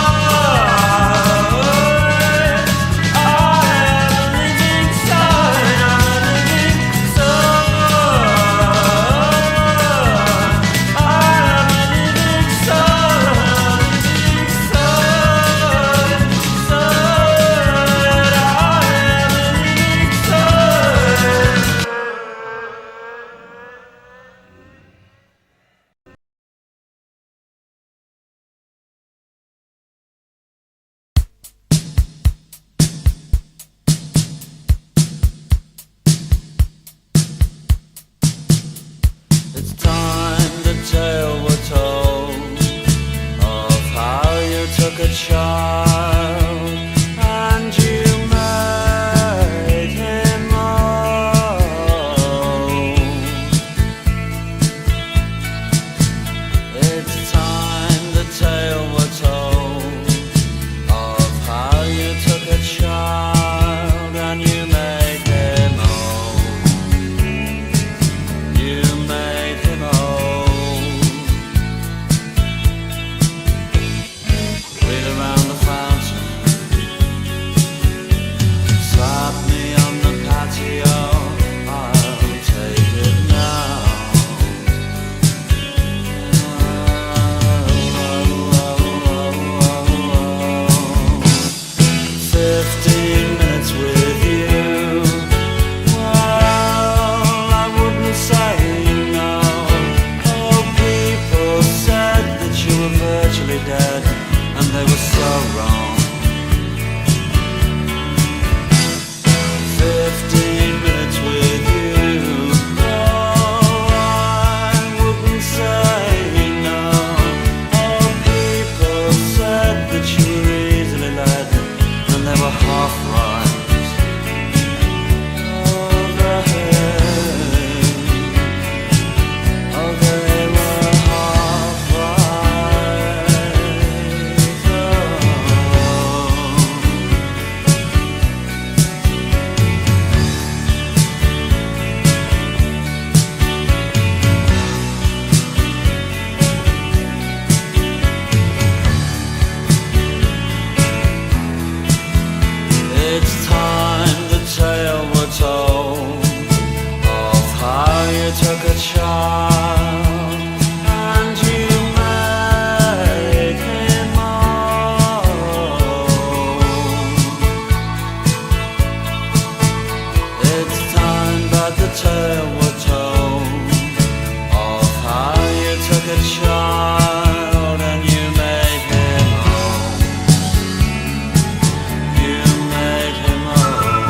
You made him old.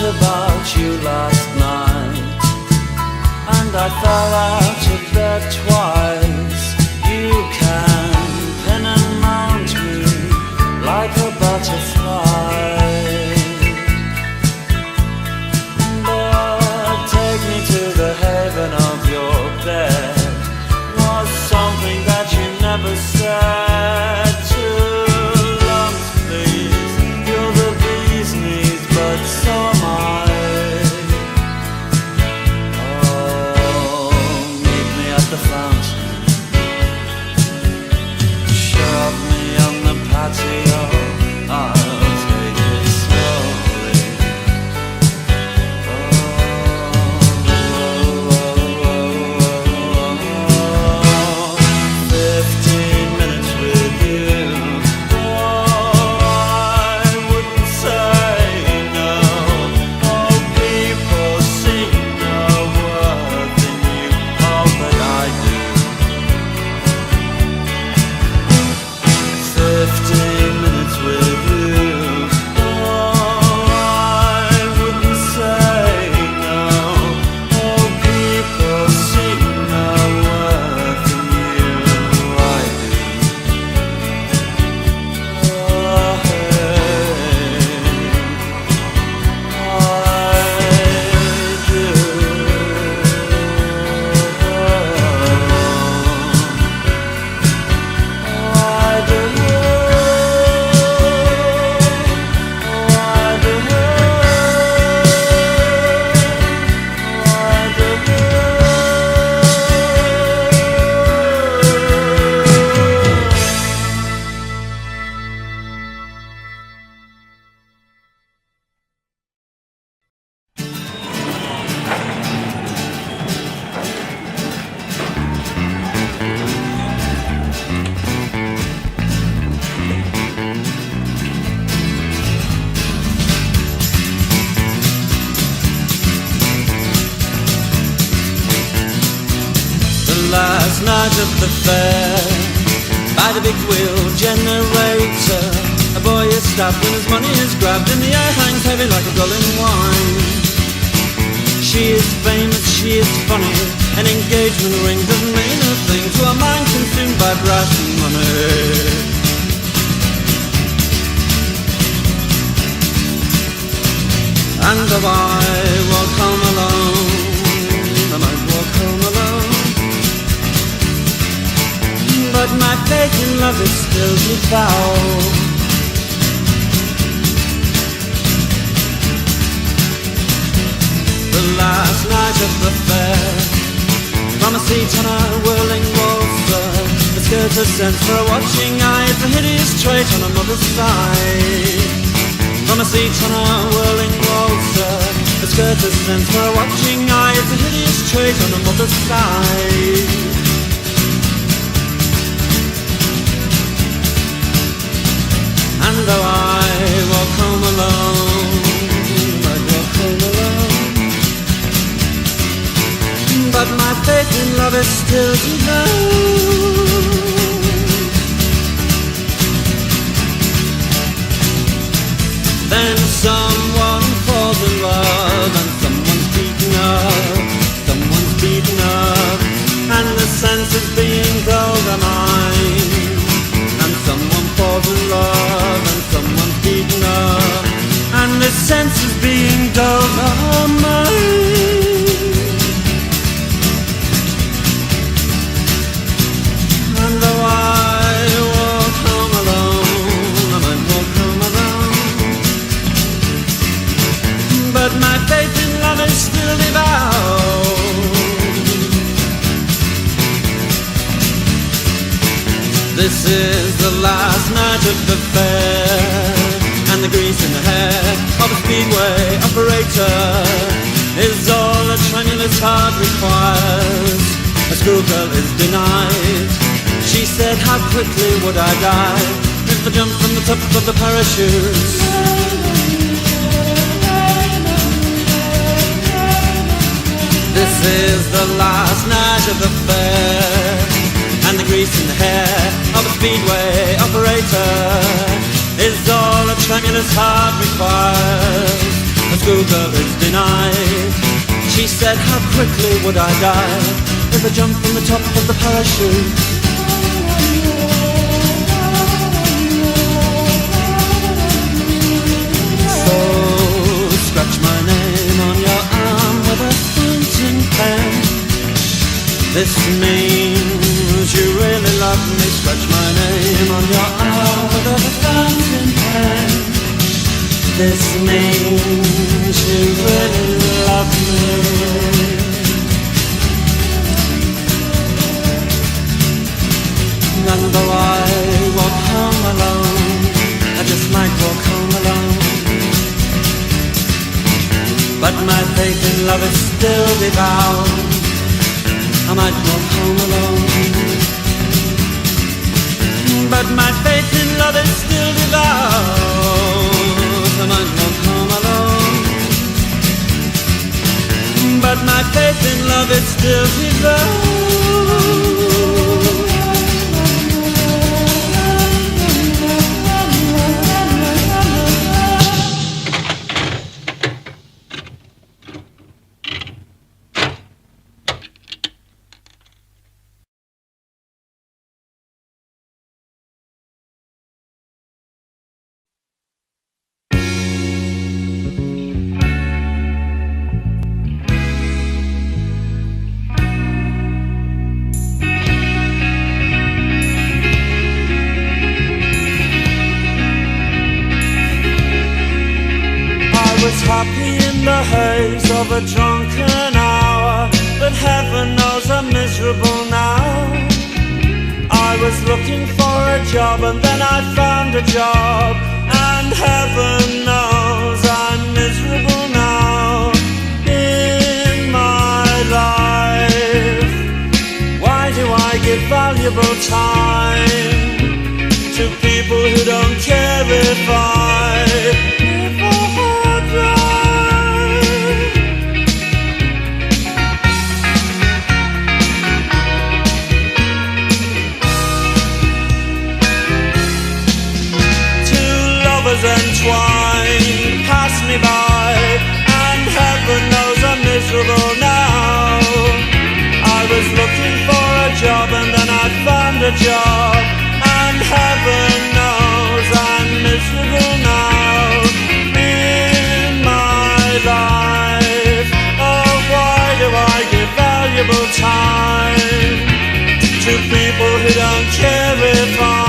about you last night, and I fell out of bed twice. You can pin and mount me like a butterfly, but take me to the haven of your bed was something that you never said to love, please. You're the bee's knees, but so am I. Oh, meet me at the fountain, shove me on the patio, I'll take it slowly. Oh, 15 minutes with you. Oh, I wouldn't say no. Oh, people see no worth in you. Oh, but I do. 15 minutes with you. Oh, I wouldn't say no. Oh, people see no worth in you. I do. Oh, last night at the fair, by the big wheel generator, a boy is stopped and his money is grabbed, and the air hangs heavy like a gulling wine. She is famous, she is funny, an engagement ring doesn't mean a thing to a mind consumed by brass and money. And though I walk home alone, I might walk home alone, but my faith in love is still too foul. The last night of the fair, from a seat on a whirling waltzer, the skirt a sense for a watching eye, it's a hideous trait on a mother's side. From a seat on a whirling waltzer, the skirt a sense for a watching eye, it's a hideous trait on a mother's side. And though I walk home alone, I walk home alone, but my faith in love is still too low. Then someone falls in love, and someone's beaten up, and the sense of being gold are mine. And someone falls in love, and someone's beaten up, and the sense of being gold are mine. And though I walk home alone, I might walk home alone, but my faith in love is still devout. This is the last night of the fair, and the grease in the hair of a speedway operator is all a tremulous heart requires. A schoolgirl is denied. She said, how quickly would I die if I jumped from the top of the parachute? This is the last night of the fair, and the grease in the hair of a speedway operator is all a tremulous heart requires. A cougar is denied. She said, how quickly would I die if I jumped from the top of the parachute? So scratch my name on your arm with a fountain pen. This means you really love me. Scratch my name on your arm with a fountain pen. This means you really love me. And though I walk home alone, I just might walk home alone. But my faith in love is still devout. I might walk home alone. But my faith in love is still devout. I might walk home alone. But my faith in love is still devout. Happy in the haze of a drunken hour, but heaven knows I'm miserable now. I was looking for a job and then I found a job, and heaven knows I'm miserable now. In my life, why do I give valuable time to people who don't care if I entwined pass me by, and heaven knows I'm miserable now. I was looking for a job and then I found a job, and heaven knows I'm miserable now. In my life, oh why do I give valuable time to people who don't care if I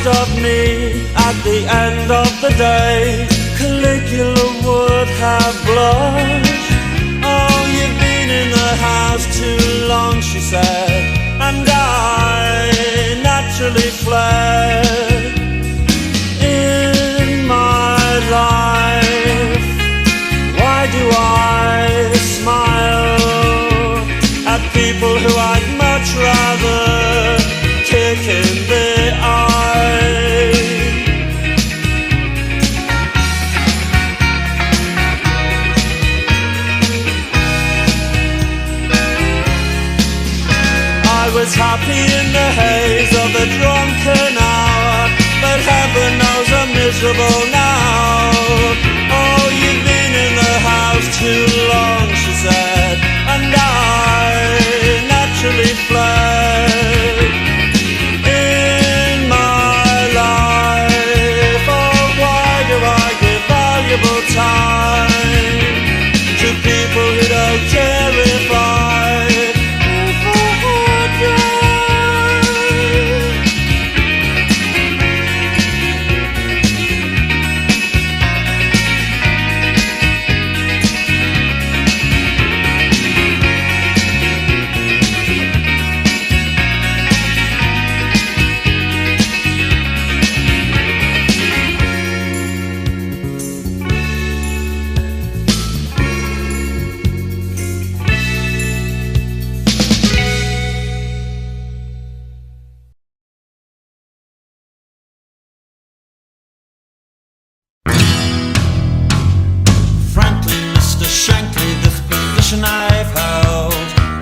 of me at the end of the day? Caligula would have blushed. Oh, you've been in the house too long, she said, and I naturally fled. In my life, why do I smile at people who I'd much rather kick in the eye? I was happy in the haze of a drunken hour, but heaven knows I'm miserable now. Oh, you've been in the house too long, she said, and I naturally fled. In my life, oh, why do I give valuable time to people who don't care if I Frankly, Mr. Shankly, this position I've held,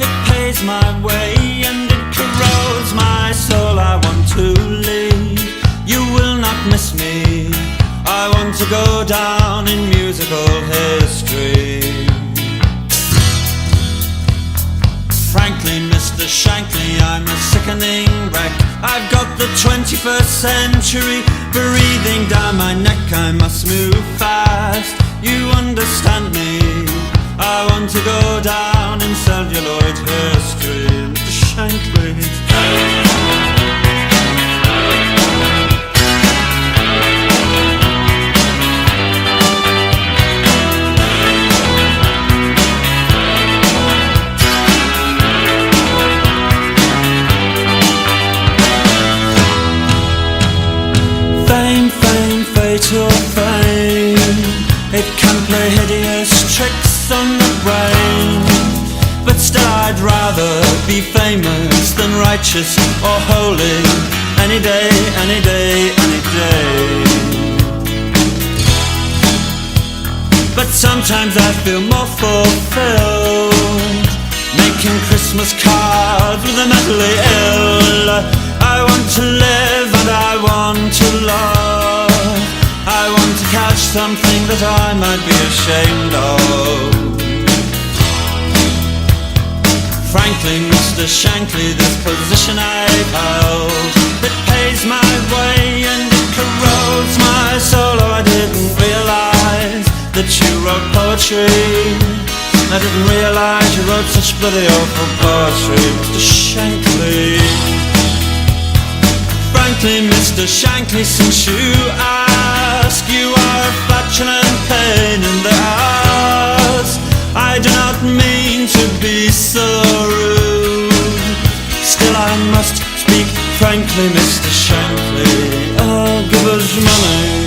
it pays my way and it corrodes my soul. I want to leave, you will not miss me. I want to go down in musical history. Frankly, Mr. Shankly, I'm a sickening wreck. I've got the 21st century breathing down my neck. I must move fast, you understand me. I want to go down in celluloid history. Mr. Shankly. Fatal fame, it can play hideous tricks on the brain. But still I'd rather be famous than righteous or holy. Any day, any day, any day. But sometimes I feel more fulfilled making Christmas cards with the mentally ill. I want to live and I want to love. I want to catch something that I might be ashamed of. Frankly, Mr. Shankly, this position I've held, it pays my way and it corrodes my soul. Oh, I didn't realize that you wrote poetry. I didn't realize you wrote such bloody awful poetry, Mr. Shankly. Frankly, Mr. Shankly, since you ask, you are a flatulent pain in the ass. I do not mean to be so rude, still I must speak frankly, Mr. Shankly. Oh, give us money.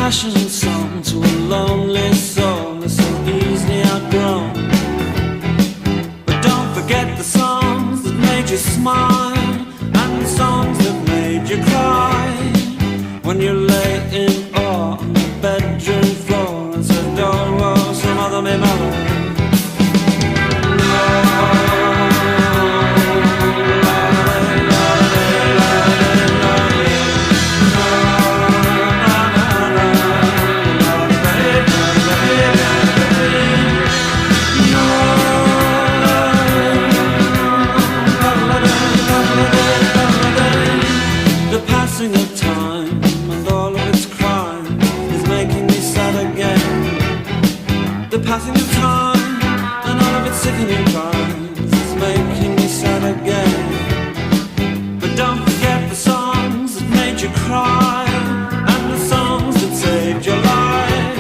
Passion song to a lonely soul is so easily outgrown. But don't forget the songs that made you smile and the songs that made you cry. When you lay in awe on the bedroom floor and said, oh, oh, some other me mother. Passing of time and all of its sickening crimes is making me sad again. But don't forget the songs that made you cry and the songs that saved your life.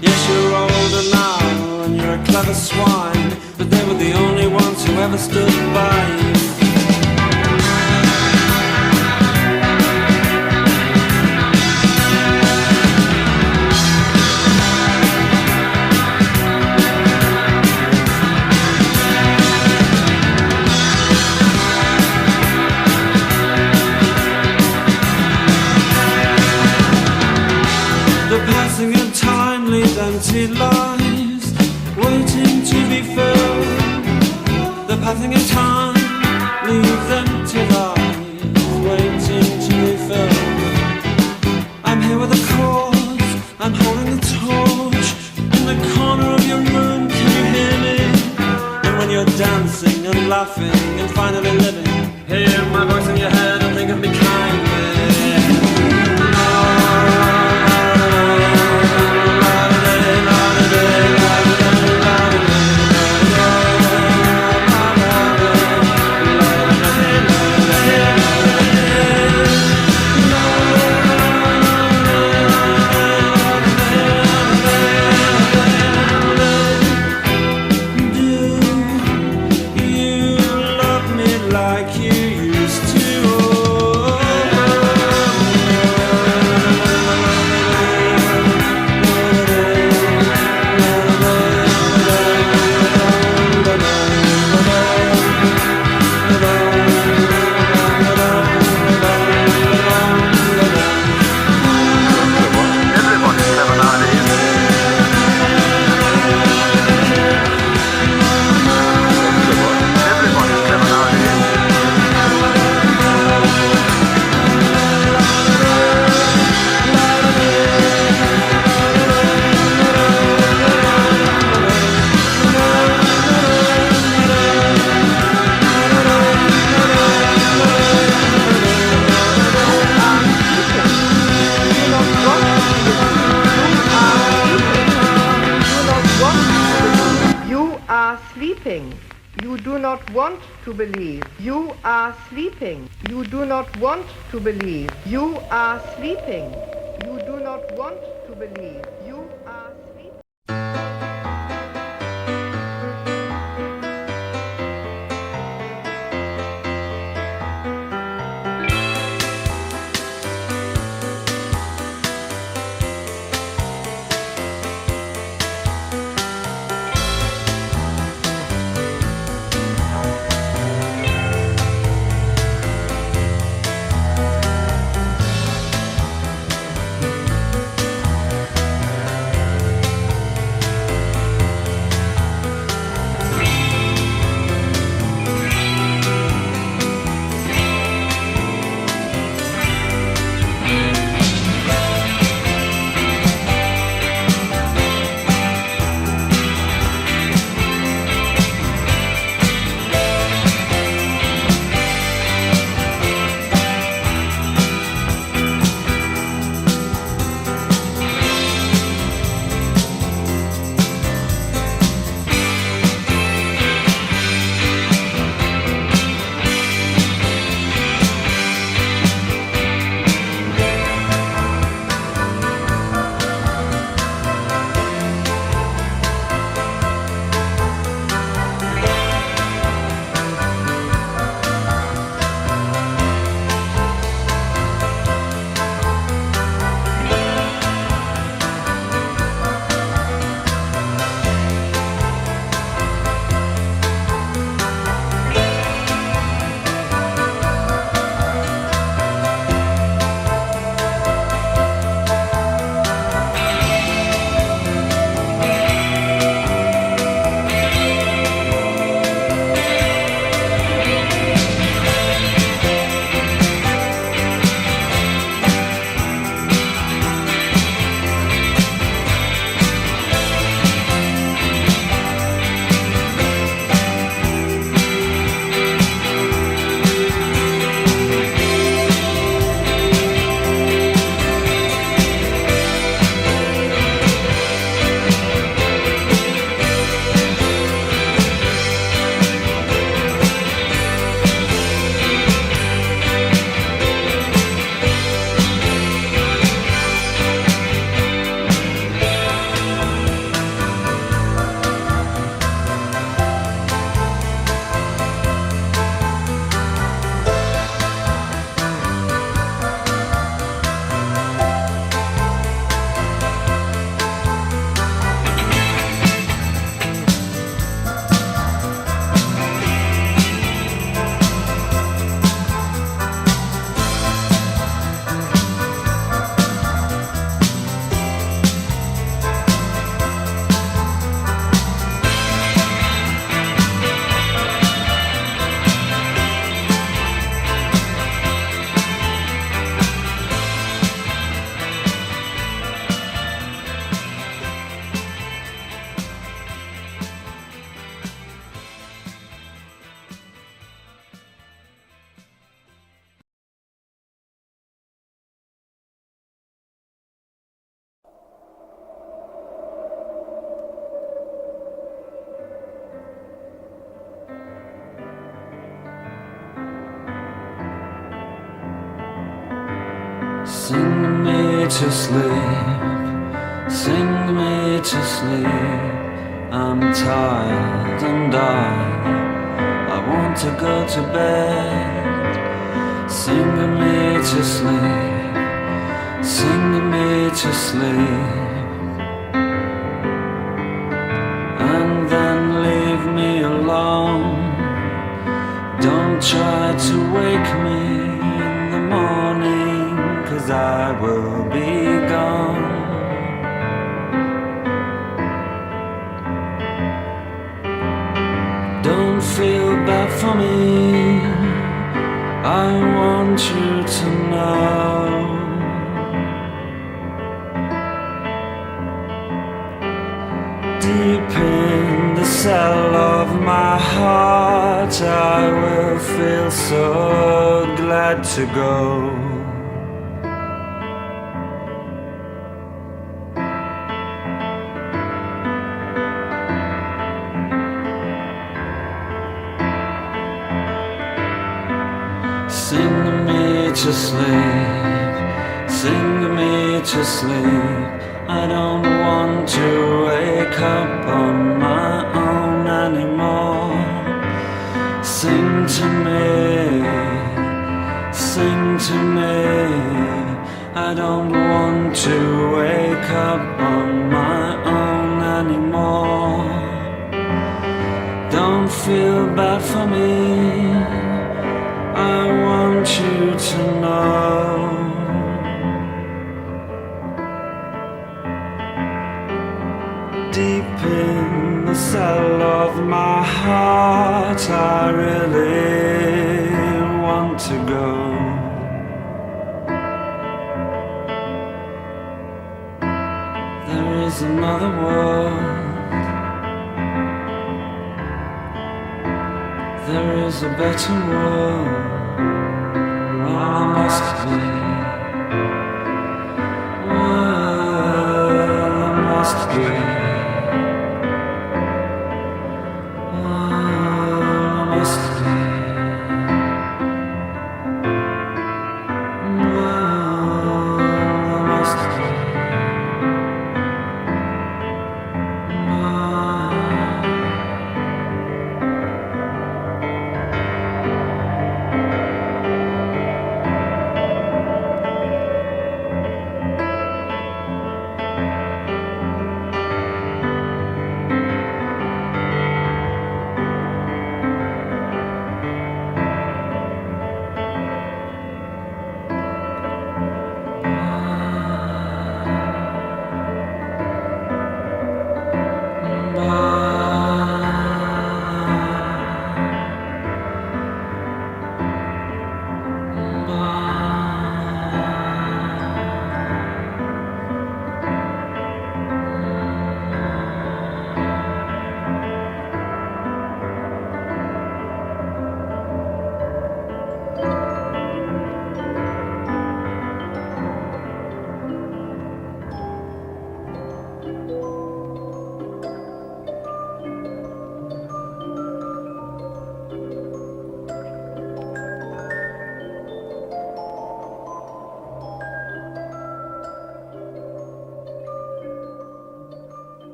Yes, you're older now and you're a clever swine, but they were the only ones who ever stood by you. Empty lives waiting to be filled. The passing of time leaves empty lives waiting to be filled. I'm here with a cause, I'm holding the torch in the corner of your room. Can you hear me? And when you're dancing and laughing and finally living, hear my voice in your head and think of me kindly. Me are sleeping. You do not want to believe. You are sleeping. You do not want to believe. You are sleeping. You do not want to believe. You are sleeping. Sing me to sleep, sing me to sleep. I'm tired and I want to go to bed. Sing me to sleep, sing me to sleep. And then leave me alone. Don't try to wake me in the morning, 'cause I will be gone. Don't feel bad for me, I want you to know. Deep in the cell of my heart, I will feel so glad to go. to sleep, sing me to sleep. I don't want to wake up on my own anymore. Sing to me, sing to me. I don't want to wake up on my own anymore. Don't feel bad for me, I want you to know. Deep in the cell of my heart, I really want to go. There is another world, there is a better world, I must be.